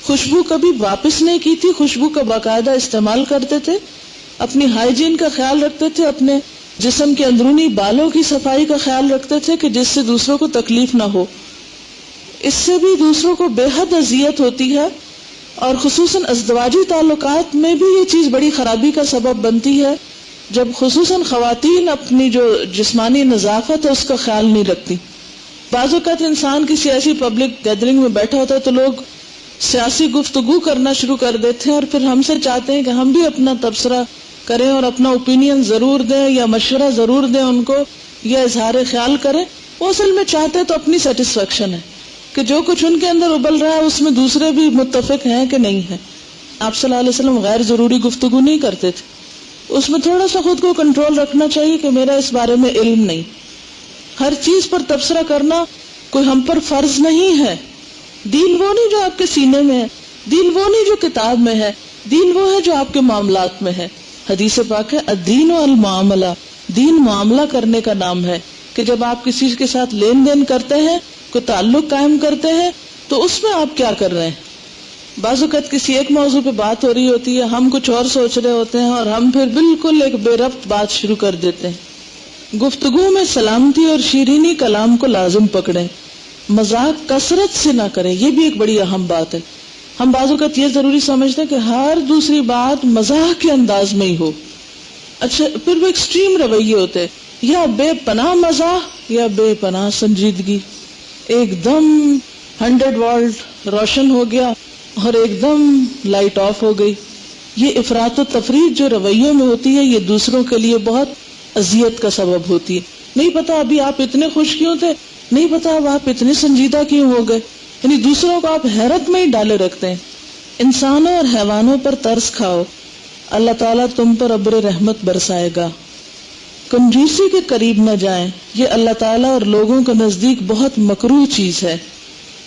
خوشبو کبھی واپس نہیں کی تھی، خوشبو کا باقاعدہ استعمال کرتے تھے، اپنی ہائیجین کا خیال رکھتے تھے، اپنے جسم کے اندرونی بالوں کی صفائی کا خیال رکھتے تھے کہ جس سے دوسروں کو تکلیف نہ ہو. اس سے بھی دوسروں کو بے حد اذیت ہوتی ہے، اور خصوصاً ازدواجی تعلقات میں بھی یہ چیز بڑی خرابی کا سبب بنتی ہے جب خصوصاً خواتین اپنی جو جسمانی نظافت ہے اس کا خیال نہیں رکھتی. بعض اوقات انسان کسی ایسی پبلک گیدرنگ میں بیٹھا ہوتا ہے تو لوگ سیاسی گفتگو کرنا شروع کر دیتے ہیں، اور پھر ہم سے چاہتے ہیں کہ ہم بھی اپنا تبصرہ کریں اور اپنا اوپینین ضرور دیں یا مشورہ ضرور دیں ان کو یا اظہار خیال کریں. وہ اصل میں چاہتے تو اپنی سیٹسفیکشن ہے کہ جو کچھ ان کے اندر ابل رہا ہے اس میں دوسرے بھی متفق ہیں کہ نہیں ہے. آپ صلی اللہ علیہ وسلم غیر ضروری گفتگو نہیں کرتے تھے، اس میں تھوڑا سا خود کو کنٹرول رکھنا چاہیے کہ میرا اس بارے میں علم نہیں. ہر چیز پر تبصرہ کرنا کوئی ہم پر فرض نہیں ہے. دین وہ نہیں جو آپ کے سینے میں ہے، دین وہ نہیں جو کتاب میں ہے، دین وہ ہے جو آپ کے معاملات میں ہے. حدیث پاک ہے الدین والمعاملہ، دین معاملہ کرنے کا نام ہے کہ جب آپ کسی کے ساتھ لین دین کرتے ہیں، کوئی تعلق قائم کرتے ہیں تو اس میں آپ کیا کر رہے ہیں. بعض اوقات کسی ایک موضوع پہ بات ہو رہی ہوتی ہے، ہم کچھ اور سوچ رہے ہوتے ہیں اور ہم پھر بالکل ایک بے ربط بات شروع کر دیتے ہیں. گفتگو میں سلامتی اور شیرینی کلام کو لازم پکڑیں، مذاق کثرت سے نہ کریں. یہ بھی ایک بڑی اہم بات ہے. ہم بعض اوقات یہ ضروری سمجھتے ہیں کہ ہر دوسری بات مزاح کے انداز میں ہی ہو. اچھا پھر وہ ایکسٹریم رویے ہوتے ہیں، یا بے پناہ مزاح یا بے پناہ سنجیدگی. ایک دم 100 وولٹ روشن ہو گیا اور ایک دم لائٹ آف ہو گئی. یہ افراط و تفریط جو رویوں میں ہوتی ہے یہ دوسروں کے لیے بہت اذیت کا سبب ہوتی ہے. نہیں پتا ابھی آپ اتنے خوش کیوں تھے، نہیں پتا اب آپ اتنے سنجیدہ کیوں ہو گئے. یعنی دوسروں کو آپ حیرت میں ہی ڈالے رکھتے ہیں. انسانوں اور حیوانوں پر ترس کھاؤ، اللہ تعالیٰ تم پر ابر رحمت برسائے گا. کنجوسی کے قریب نہ جائیں، یہ اللہ تعالیٰ اور لوگوں کے نزدیک بہت مکروہ چیز ہے.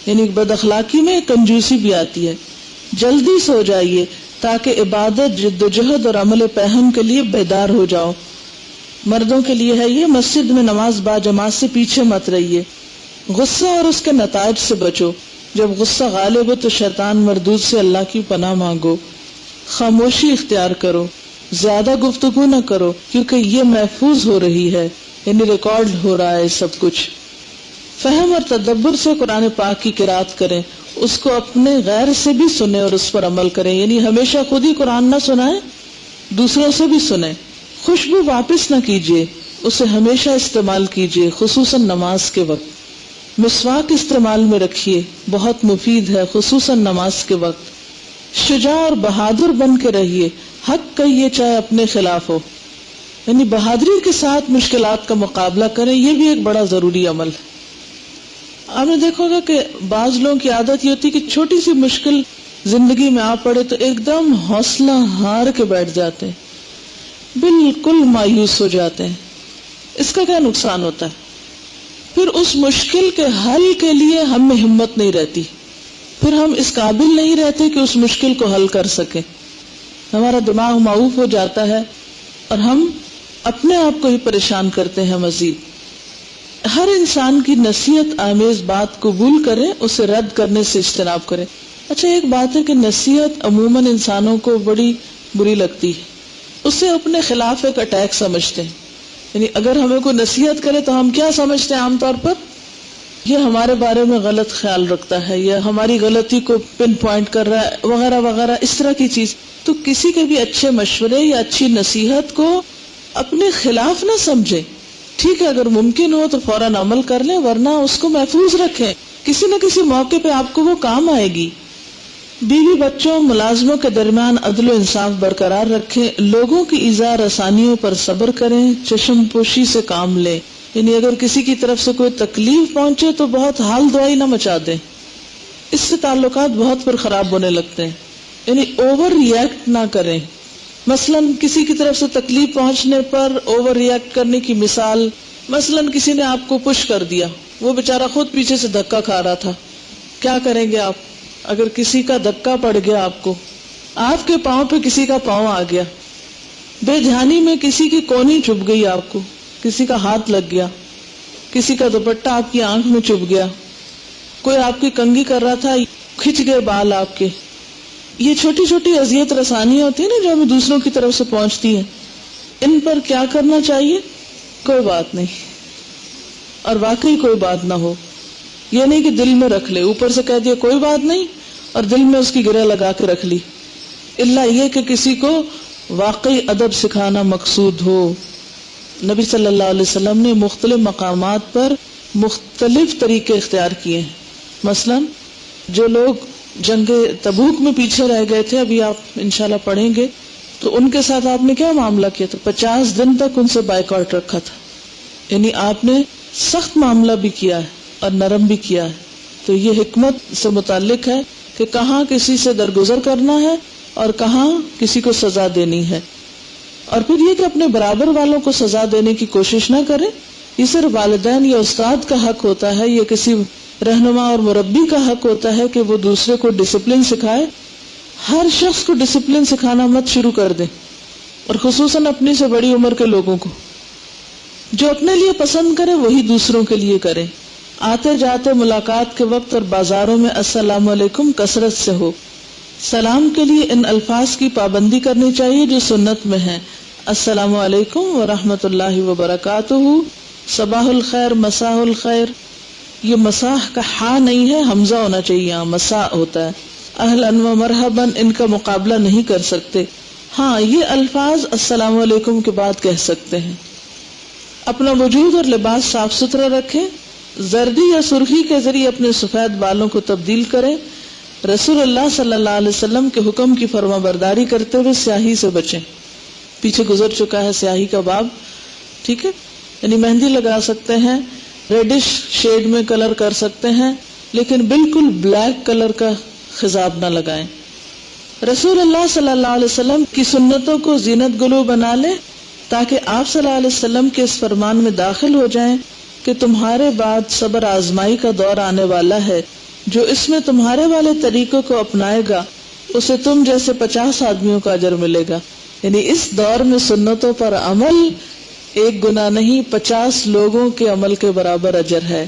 یعنی بد اخلاقی میں کنجوسی بھی آتی ہے. جلدی سو جائیے تاکہ عبادت، جد و جہد اور عمل پہم کے لیے بیدار ہو جاؤ. مردوں کے لیے ہے یہ، مسجد میں نماز با جماعت سے پیچھے مت رہیے. غصہ اور اس کے نتائج سے بچو، جب غصہ غالب ہو تو شیطان مردود سے اللہ کی پناہ مانگو. خاموشی اختیار کرو، زیادہ گفتگو نہ کرو کیونکہ یہ محفوظ ہو رہی ہے، یعنی ریکارڈ ہو رہا ہے سب کچھ. فہم اور تدبر سے قرآن پاک کی قرات کریں، اس کو اپنے غیر سے بھی سنیں اور اس پر عمل کریں. یعنی ہمیشہ خود ہی قرآن نہ سنائیں، دوسروں سے بھی سنیں. خوشبو واپس نہ کیجیے، اسے ہمیشہ استعمال کیجیے، خصوصاً نماز کے وقت. مسواک استعمال میں رکھیے، بہت مفید ہے خصوصاً نماز کے وقت. شجاع اور بہادر بن کے رہیے، حق کہیے چاہے اپنے خلاف ہو. یعنی بہادری کے ساتھ مشکلات کا مقابلہ کریں، یہ بھی ایک بڑا ضروری عمل ہے. آپ نے دیکھا ہوگا کہ بعض لوگوں کی عادت یہ ہوتی ہے کہ چھوٹی سی مشکل زندگی میں آ پڑے تو ایک دم حوصلہ ہار کے بیٹھ جاتے ہیں، بالکل مایوس ہو جاتے ہیں. اس کا کیا نقصان ہوتا ہے؟ پھر اس مشکل کے حل کے لیے ہم میں ہمت نہیں رہتی، پھر ہم اس قابل نہیں رہتے کہ اس مشکل کو حل کر سکیں. ہمارا دماغ معوف ہو جاتا ہے اور ہم اپنے آپ کو ہی پریشان کرتے ہیں مزید. ہر انسان کی نصیحت آمیز بات قبول کریں، اسے رد کرنے سے اجتناب کریں. اچھا ایک بات ہے کہ نصیحت عموماً انسانوں کو بڑی بری لگتی ہے، اسے اپنے خلاف ایک اٹیک سمجھتے ہیں. یعنی اگر ہمیں کوئی نصیحت کرے تو ہم کیا سمجھتے ہیں عام طور پر؟ یہ ہمارے بارے میں غلط خیال رکھتا ہے یا ہماری غلطی کو پن پوائنٹ کر رہا ہے وغیرہ وغیرہ، اس طرح کی چیز. تو کسی کے بھی اچھے مشورے یا اچھی نصیحت کو اپنے خلاف نہ سمجھیں. ٹھیک ہے اگر ممکن ہو تو فوراً عمل کر لیں، ورنہ اس کو محفوظ رکھیں، کسی نہ کسی موقع پہ آپ کو وہ کام آئے گی. بیوی بچوں ملازموں کے درمیان عدل و انصاف برقرار رکھیں، لوگوں کی ایذا رسانیوں پر صبر کریں، چشم پوشی سے کام لیں. یعنی اگر کسی کی طرف سے کوئی تکلیف پہنچے تو بہت حال دعائی نہ مچا دیں، اس سے تعلقات بہت پر خراب ہونے لگتے ہیں. یعنی اوور ری ایکٹ نہ کریں. مثلا کسی کی طرف سے تکلیف پہنچنے پر اوور ری ایکٹ کرنے کی مثال، مثلا کسی نے آپ کو پش کر دیا، وہ بیچارہ خود پیچھے سے دھکا کھا رہا تھا، کیا کریں گے آپ؟ اگر کسی کا دھکا پڑ گیا آپ کے پاؤں پہ کسی کا پاؤں آ گیا، بے دھیانی میں کسی کی کونی چبھ گئی، آپ کو کسی کا ہاتھ لگ گیا، کسی کا دوپٹہ آپ کی آنکھ میں چبھ گیا، کوئی آپ کی کنگھی کر رہا تھا، کھچ گئے بال آپ کے. یہ چھوٹی چھوٹی اذیت رسانیاں ہوتی ہیں نا جو ہمیں دوسروں کی طرف سے پہنچتی ہیں، ان پر کیا کرنا چاہیے؟ کوئی بات نہیں، اور واقعی کوئی بات نہ ہو. یہ نہیں کہ دل میں رکھ لے، اوپر سے کہہ دیا کوئی بات نہیں اور دل میں اس کی گرہ لگا کے رکھ لی. الا یہ کہ کسی کو واقعی ادب سکھانا مقصود ہو. نبی صلی اللہ علیہ وسلم نے مختلف مقامات پر مختلف طریقے اختیار کیے ہیں. مثلا جو لوگ جنگ تبوک میں پیچھے رہ گئے تھے، ابھی آپ انشاءاللہ پڑھیں گے، تو ان کے ساتھ آپ نے کیا معاملہ کیا تھا؟ 50 دن تک ان سے بائیکاٹ رکھا تھا. یعنی آپ نے سخت معاملہ بھی کیا ہے اور نرم بھی کیا ہے. تو یہ حکمت سے متعلق ہے کہ کہاں کسی سے درگزر کرنا ہے اور کہاں کسی کو سزا دینی ہے. اور پھر یہ کہ اپنے برابر والوں کو سزا دینے کی کوشش نہ کریں. یہ صرف والدین یا استاد کا حق ہوتا ہے، یا کسی رہنما اور مربی کا حق ہوتا ہے کہ وہ دوسرے کو ڈسپلن سکھائے. ہر شخص کو ڈسپلن سکھانا مت شروع کر دیں، اور خصوصاً اپنی سے بڑی عمر کے لوگوں کو. جو اپنے لیے پسند کرے وہی دوسروں کے لیے کرے. آتے جاتے ملاقات کے وقت اور بازاروں میں السلام علیکم کثرت سے ہو. سلام کے لیے ان الفاظ کی پابندی کرنی چاہیے جو سنت میں ہیں. السلام علیکم ورحمۃ اللہ وبرکاتہ، صباح الخیر، مساء الخیر. یہ مساح کا ہا نہیں ہے، حمزہ ہونا چاہیے، یہاں مساء ہوتا ہے. اہلاً و مرحباً ان کا مقابلہ نہیں کر سکتے. ہاں یہ الفاظ السلام علیکم کے بعد کہہ سکتے ہیں. اپنا وجود اور لباس صاف ستھرا رکھیں. زردی یا سرخی کے ذریعے اپنے سفید بالوں کو تبدیل کریں. رسول اللہ صلی اللہ علیہ وسلم کے حکم کی فرما برداری کرتے ہوئے سیاہی سے بچیں. پیچھے گزر چکا ہے سیاہی کا باب، ٹھیک ہے. یعنی مہندی لگا سکتے ہیں، ریڈش شیڈ میں کلر کر سکتے ہیں، لیکن بالکل بلیک کلر کا خضاب نہ لگائیں. رسول اللہ صلی اللہ علیہ وسلم کی سنتوں کو زینت گلو بنا لیں تاکہ آپ صلی اللہ علیہ وسلم کے اس فرمان میں داخل ہو جائیں کہ تمہارے بعد صبر آزمائی کا دور آنے والا ہے. جو اس میں تمہارے والے طریقوں کو اپنائے گا اسے تم جیسے 50 آدمیوں کا اجر ملے گا. یعنی اس دور میں سنتوں پر عمل ایک گناہ نہیں، 50 لوگوں کے عمل کے برابر اجر ہے،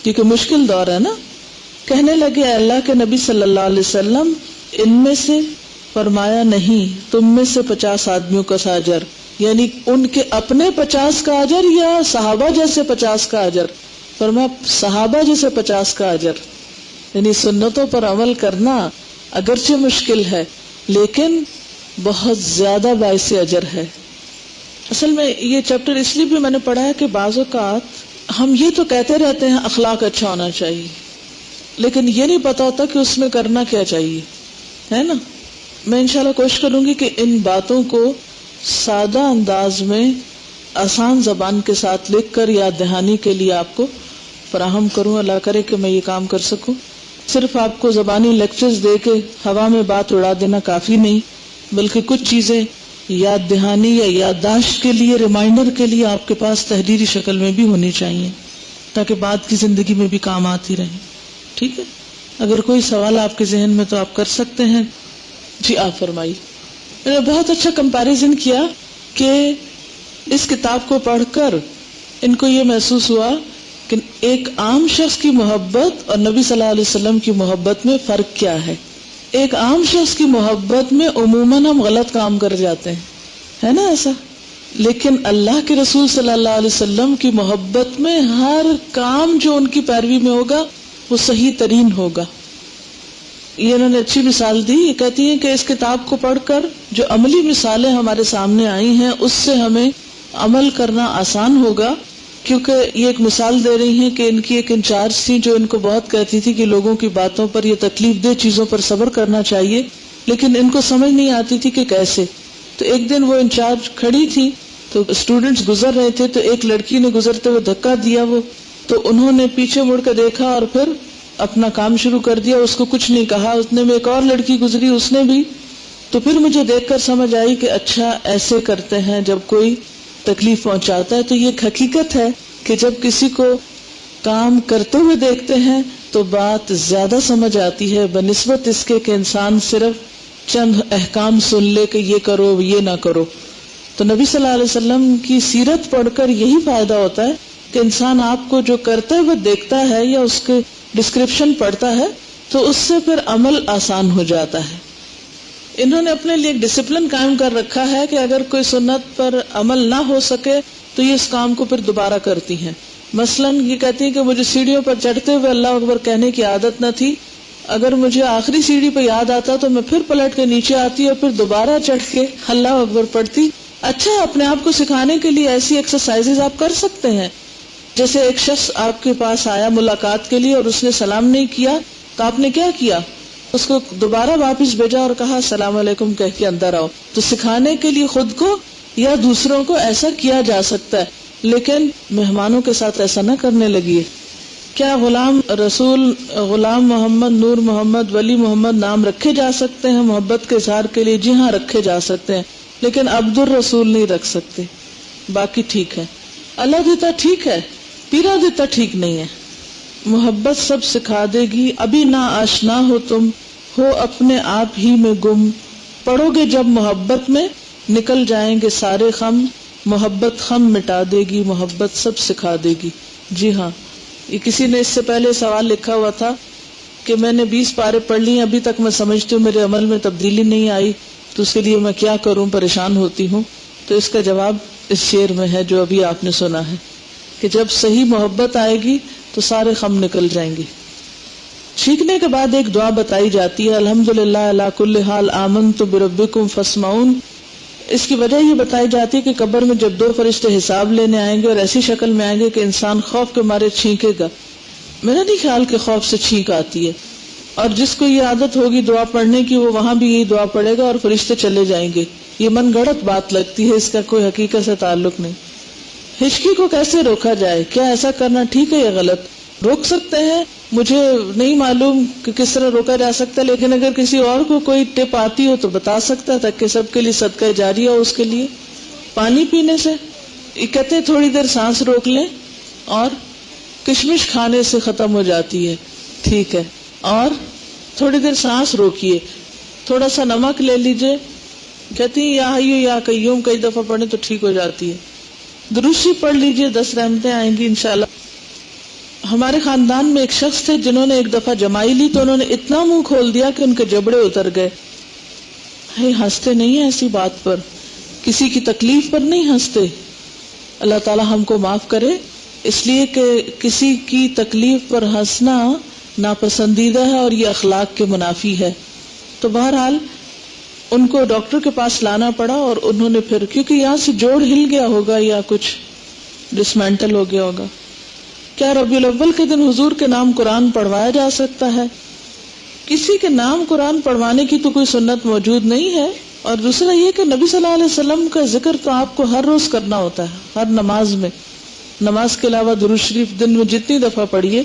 کیونکہ مشکل دور ہے نا. کہنے لگے اے اللہ کے نبی صلی اللہ علیہ وسلم، ان میں سے فرمایا نہیں، تم میں سے 50 آدمیوں کا اجر، یعنی ان کے اپنے 50 کا اجر یا صحابہ جیسے 50 کا اجر؟ فرمایا صحابہ جیسے 50 کا اجر. یعنی سنتوں پر عمل کرنا اگرچہ مشکل ہے لیکن بہت زیادہ باعث اجر ہے. اصل میں یہ چیپٹر اس لیے بھی میں نے پڑھا ہے کہ بعض اوقات ہم یہ تو کہتے رہتے ہیں اخلاق اچھا ہونا چاہیے، لیکن یہ نہیں پتا ہوتا کہ اس میں کرنا کیا چاہیے، ہے نا. میں انشاءاللہ کوشش کروں گی کہ ان باتوں کو سادہ انداز میں آسان زبان کے ساتھ لکھ کر یاد دہانی کے لیے آپ کو فراہم کروں. اللہ کرے کہ میں یہ کام کر سکوں. صرف آپ کو زبانی لیکچرز دے کے ہوا میں بات اڑا دینا کافی نہیں، بلکہ کچھ چیزیں یاد دہانی یا یادداشت کے لیے، ریمائنڈر کے لیے آپ کے پاس تحریری شکل میں بھی ہونی چاہیے تاکہ بعد کی زندگی میں بھی کام آتی رہے. ٹھیک ہے، اگر کوئی سوال آپ کے ذہن میں تو آپ کر سکتے ہیں. جی آپ فرمائیے. میں نے بہت اچھا کمپیریزن کیا کہ اس کتاب کو پڑھ کر ان کو یہ محسوس ہوا کہ ایک عام شخص کی محبت اور نبی صلی اللہ علیہ وسلم کی محبت میں فرق کیا ہے. ایک عام شخص کی محبت میں عموماً ہم غلط کام کر جاتے ہیں، ہے نا ایسا، لیکن اللہ کے رسول صلی اللہ علیہ وسلم کی محبت میں ہر کام جو ان کی پیروی میں ہوگا وہ صحیح ترین ہوگا. یہ انہوں نے اچھی مثال دی. یہ کہتی ہیں کہ اس کتاب کو پڑھ کر جو عملی مثالیں ہمارے سامنے آئی ہیں اس سے ہمیں عمل کرنا آسان ہوگا، کیونکہ یہ ایک مثال دے رہی ہیں کہ ان کی ایک انچارج تھی جو ان کو بہت کہتی تھی کہ لوگوں کی باتوں پر یا تکلیف دہ چیزوں پر صبر کرنا چاہیے، لیکن ان کو سمجھ نہیں آتی تھی کہ کیسے. تو ایک دن وہ انچارج کھڑی تھی تو اسٹوڈنٹس گزر رہے تھے، تو ایک لڑکی نے گزرتے ہوئے دھکا دیا، وہ تو انہوں نے پیچھے مڑ کر دیکھا اور پھر اپنا کام شروع کر دیا. اس کو کچھ نہیں کہا. اتنے میں ایک اور لڑکی گزری، اس نے بھی. تو پھر مجھے دیکھ کر سمجھ آئی کہ اچھا ایسے کرتے ہیں جب کوئی تکلیف پہنچاتا ہے. تو یہ ایک حقیقت ہے کہ جب کسی کو کام کرتے ہوئے دیکھتے ہیں تو بات زیادہ سمجھ آتی ہے بنسبت اس کے کہ انسان صرف چند احکام سن لے کہ یہ کرو یہ نہ کرو. تو نبی صلی اللہ علیہ وسلم کی سیرت پڑھ کر یہی فائدہ ہوتا ہے کہ انسان آپ کو جو کرتے ہوئے دیکھتا ہے یا اس کے ڈسکرپشن پڑھتا ہے تو اس سے پھر عمل آسان ہو جاتا ہے. انہوں نے اپنے لیے ایک ڈسپلن قائم کر رکھا ہے کہ اگر کوئی سنت پر عمل نہ ہو سکے تو یہ اس کام کو پھر دوبارہ کرتی ہیں. مثلاً یہ کہتی ہیں کہ مجھے سیڑھیوں پر چڑھتے ہوئے اللہ اکبر کہنے کی عادت نہ تھی، اگر مجھے آخری سیڑھی پہ یاد آتا تو میں پھر پلٹ کے نیچے آتی اور پھر دوبارہ چڑھ کے اللہ اکبر پڑھتی. اچھا، اپنے آپ کو سکھانے کے لیے ایسی ایکسرسائزز آپ کر سکتے ہیں. جیسے ایک شخص آپ کے پاس آیا ملاقات کے لیے اور اس نے سلام نہیں کیا تو آپ نے کیا کیا؟ اس کو دوبارہ واپس بھیجا اور کہا السلام علیکم کہہ کے اندر آؤ. تو سکھانے کے لیے خود کو یا دوسروں کو ایسا کیا جا سکتا ہے، لیکن مہمانوں کے ساتھ ایسا نہ کرنے لگیے. کیا غلام رسول، غلام محمد، نور محمد، ولی محمد نام رکھے جا سکتے ہیں محبت کے اظہار کے لیے؟ جی ہاں، رکھے جا سکتے ہیں، لیکن عبد الرسول نہیں رکھ سکتے. باقی ٹھیک ہے. اللہ دیتا ٹھیک ہے، پیرا دیتا ٹھیک نہیں ہے. محبت سب سکھا دے گی. ابھی نہ آشنا ہو تم، ہو اپنے آپ ہی میں گم. پڑھو گے جب محبت میں، نکل جائیں گے سارے غم. محبت غم مٹا دے گی، محبت سب سکھا دے گی. جی ہاں، یہ کسی نے اس سے پہلے سوال لکھا ہوا تھا کہ میں نے 20 پارے پڑھ لی، ابھی تک میں سمجھتی ہوں میرے عمل میں تبدیلی نہیں آئی، تو اس کے لیے میں کیا کروں، پریشان ہوتی ہوں. تو اس کا جواب اس شعر میں ہے جو ابھی آپ نے سنا ہے کہ جب صحیح محبت آئے گی تو سارے غم نکل جائیں گے. چھینکنے کے بعد ایک دعا بتائی جاتی ہے، الحمدللہ علی کل حال آمنت بربکم فاسمعون. اس کی وجہ یہ بتائی جاتی ہے کہ قبر میں جب 2 فرشتے حساب لینے آئیں گے اور ایسی شکل میں آئیں گے کہ انسان خوف کے مارے چھینکے گا. میرا نہیں خیال کہ خوف سے چھینک آتی ہے، اور جس کو یہ عادت ہوگی دعا پڑھنے کی وہ وہاں بھی یہی دعا پڑھے گا اور فرشتے چلے جائیں گے. یہ من گڑت بات لگتی ہے، اس کا کوئی حقیقت سے تعلق نہیں. ہچکی کو کیسے روکا جائے؟ کیا ایسا کرنا ٹھیک ہے یا غلط؟ روک سکتے ہیں، مجھے نہیں معلوم کہ کس طرح روکا جا سکتا ہے، لیکن اگر کسی اور کو کوئی ٹپ آتی ہو تو بتا سکتا ہے تاکہ سب کے لیے صدقہ جاری ہو. اس کے لیے پانی پینے سے یہ کہتے ہیں تھوڑی دیر سانس روک لیں، اور کشمش کھانے سے ختم ہو جاتی ہے، ٹھیک ہے. اور تھوڑی دیر سانس روکیے، تھوڑا سا نمک لے لیجئے، کہتی ہیں یا حیو یا قیوم کئی دفعہ پڑھیں تو ٹھیک ہو جاتی ہے. درود پڑھ لیجئے، 10 رحمتیں آئیں گی انشاءاللہ. ہمارے خاندان میں ایک شخص تھے جنہوں نے ایک دفعہ جمائی لی تو انہوں نے اتنا منہ کھول دیا کہ ان کے جبڑے اتر گئے. ہنستے نہیں ہیں ایسی بات پر، کسی کی تکلیف پر نہیں ہنستے. اللہ تعالی ہم کو معاف کرے، اس لیے کہ کسی کی تکلیف پر ہنسنا ناپسندیدہ ہے اور یہ اخلاق کے منافی ہے. تو بہرحال ان کو ڈاکٹر کے پاس لانا پڑا، اور انہوں نے پھر کیونکہ یہاں سے جوڑ ہل گیا ہوگا یا کچھ ڈسمینٹل ہو گیا ہوگا. کیا ربیع الاول کے دن حضور کے نام قرآن پڑھوایا جا سکتا ہے؟ کسی کے نام قرآن پڑھوانے کی تو کوئی سنت موجود نہیں ہے. اور دوسرا یہ کہ نبی صلی اللہ علیہ وسلم کا ذکر تو آپ کو ہر روز کرنا ہوتا ہے، ہر نماز میں. نماز کے علاوہ درود شریف دن میں جتنی دفعہ پڑھیے.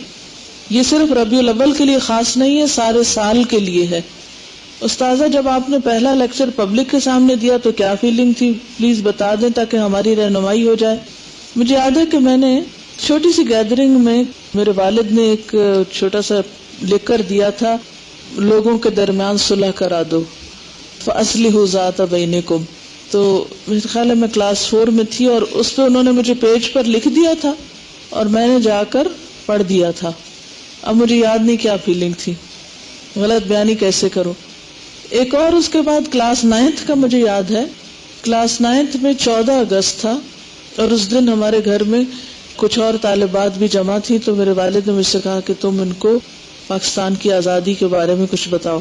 یہ صرف ربیع الاول کے لیے خاص نہیں ہے، سارے سال کے لیے ہے. استاذہ، جب آپ نے پہلا لیکچر پبلک کے سامنے دیا تو کیا فیلنگ تھی؟ پلیز بتا دیں تاکہ ہماری رہنمائی ہو جائے. مجھے یاد ہے کہ میں نے چھوٹی سی گیدرنگ میں میرے والد نے ایک چھوٹا سا لکھ کر دیا تھا، لوگوں کے درمیان صلح کرا دو، فَأَصْلِحُوا ذَاتَ بَيْنِكُمْ. تو میرے خیال ہے میں کلاس 4 میں تھی، اور اس پہ انہوں نے مجھے پیج پر لکھ دیا تھا اور میں نے جا کر پڑھ دیا تھا. اب مجھے یاد نہیں کیا فیلنگ تھی، غلط بیانی کیسے کروں. ایک اور اس کے بعد کلاس 9 کا مجھے یاد ہے، کلاس 9 میں 14 اگست تھا، اور اس دن ہمارے گھر میں کچھ اور طالبات بھی جمع تھی. تو میرے والد نے مجھ سے کہا کہ تم ان کو پاکستان کی آزادی کے بارے میں کچھ بتاؤ.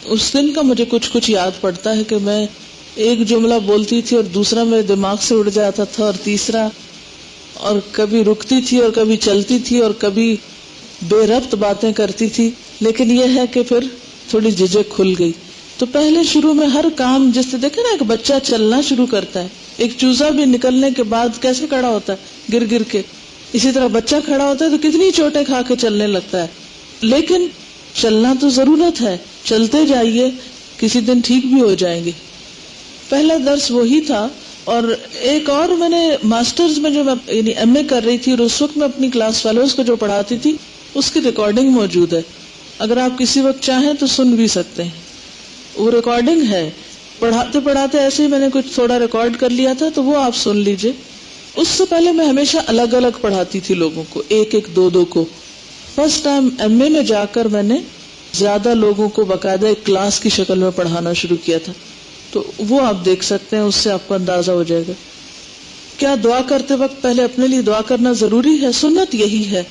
اس دن کا مجھے کچھ یاد پڑتا ہے کہ میں ایک جملہ بولتی تھی اور دوسرا میرے دماغ سے اڑ جاتا تھا، اور تیسرا، اور کبھی رکتی تھی اور کبھی چلتی تھی اور کبھی بے ربط باتیں کرتی تھی. لیکن یہ ہے کہ پھر تھوڑی جھجک کھل گئی. تو پہلے شروع میں ہر کام، جس سے دیکھیں نا ایک بچہ چلنا شروع کرتا ہے، ایک چوزا بھی نکلنے کے بعد کیسے کھڑا ہوتا ہے، گر گر کے، اسی طرح بچہ کھڑا ہوتا ہے تو کتنی چوٹیں کھا کے چلنے لگتا ہے. لیکن چلنا تو ضرورت ہے، چلتے جائیے، کسی دن ٹھیک بھی ہو جائیں گے. پہلا درس وہی تھا. اور ایک اور میں نے ماسٹرز میں جو میں یعنی ایم اے کر رہی تھی، اور اس وقت میں اپنی کلاس فیلوز کو جو پڑھاتی تھی اس کی ریکارڈنگ موجود ہے، اگر آپ کسی وقت چاہیں تو سن بھی سکتے ہیں. وہ ریکارڈنگ ہے، پڑھاتے پڑھاتے ایسے ہی میں نے کچھ تھوڑا ریکارڈ کر لیا تھا تو وہ آپ سن لیجئے. اس سے پہلے میں ہمیشہ الگ الگ پڑھاتی تھی لوگوں کو، ایک ایک دو دو کو. فرسٹ ٹائم ایم اے میں جا کر میں نے زیادہ لوگوں کو باقاعدہ ایک کلاس کی شکل میں پڑھانا شروع کیا تھا. تو وہ آپ دیکھ سکتے ہیں، اس سے آپ کو اندازہ ہو جائے گا. کیا دعا کرتے وقت پہلے اپنے لیے دعا کرنا ضروری ہے؟ سنت یہی ہے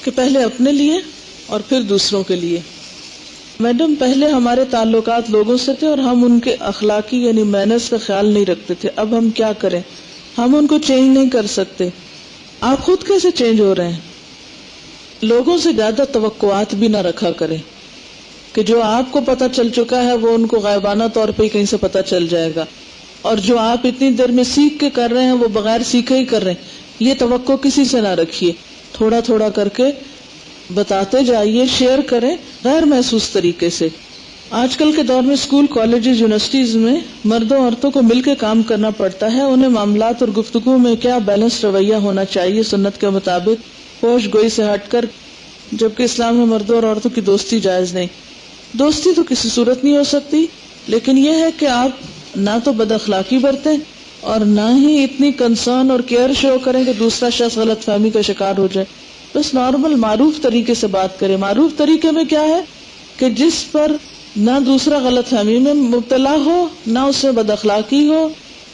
کہ پہلے اپنے لیے اور پھر دوسروں کے لیے. میڈم پہلے ہمارے تعلقات لوگوں سے تھے اور ہم ان کے اخلاقی یعنی مینرز کا خیال نہیں رکھتے تھے. اب ہم کیا کریں؟ ہم ان کو چینج نہیں کر سکتے. آپ خود کیسے چینج ہو رہے ہیں؟ لوگوں سے زیادہ توقعات بھی نہ رکھا کریں کہ جو آپ کو پتہ چل چکا ہے وہ ان کو غائبانہ طور پہ ہی کہیں سے پتہ چل جائے گا، اور جو آپ اتنی دیر میں سیکھ کے کر رہے ہیں وہ بغیر سیکھے ہی کر رہے ہیں. یہ توقع کسی سے نہ رکھیے. تھوڑا تھوڑا کر کے بتاتے جائیے، شیئر کریں غیر محسوس طریقے سے. آج کل کے دور میں اسکول، کالجز، یونیورسٹیز میں مردوں عورتوں کو مل کے کام کرنا پڑتا ہے. انہیں معاملات اور گفتگو میں کیا بیلنس رویہ ہونا چاہیے سنت کے مطابق، ہوش گوئی سے ہٹ کر، جبکہ اسلام میں مردوں اور عورتوں کی دوستی جائز نہیں. دوستی تو کسی صورت نہیں ہو سکتی، لیکن یہ ہے کہ آپ نہ تو بد اخلاقی برتیں اور نہ ہی اتنی کنسرن اور کیئر شو کریں کہ دوسرا شخص غلط فہمی کا شکار ہو جائے. بس نارمل معروف طریقے سے بات کریں. معروف طریقے میں کیا ہے کہ جس پر نہ دوسرا غلط فہمی میں مبتلا ہو، نہ اس میں بد اخلاقی ہو،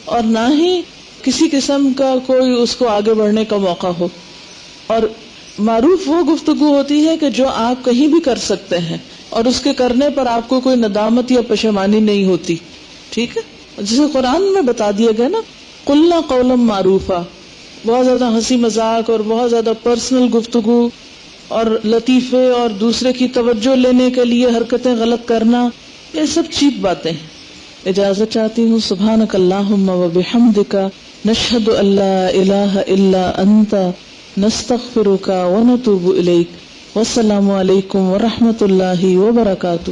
اور نہ ہی کسی قسم کا کوئی اس کو آگے بڑھنے کا موقع ہو. اور معروف وہ گفتگو ہوتی ہے کہ جو آپ کہیں بھی کر سکتے ہیں اور اس کے کرنے پر آپ کو کوئی ندامت یا پشیمانی نہیں ہوتی. ٹھیک ہے، جسے قرآن میں بتا دیا گیا نا، قلنا قولا معروفا. بہت زیادہ ہنسی مذاق اور بہت زیادہ پرسنل گفتگو اور لطیفے اور دوسرے کی توجہ لینے کے لیے حرکتیں غلط کرنا، یہ سب چیپ باتیں ہیں. اجازت چاہتی ہوں. سبحانک اللہم و بحمدک، نشہد ان لا الہ الا انت، نستغفرک و نتوب الیک. والسلام علیکم ورحمۃ اللہ وبرکاتہ.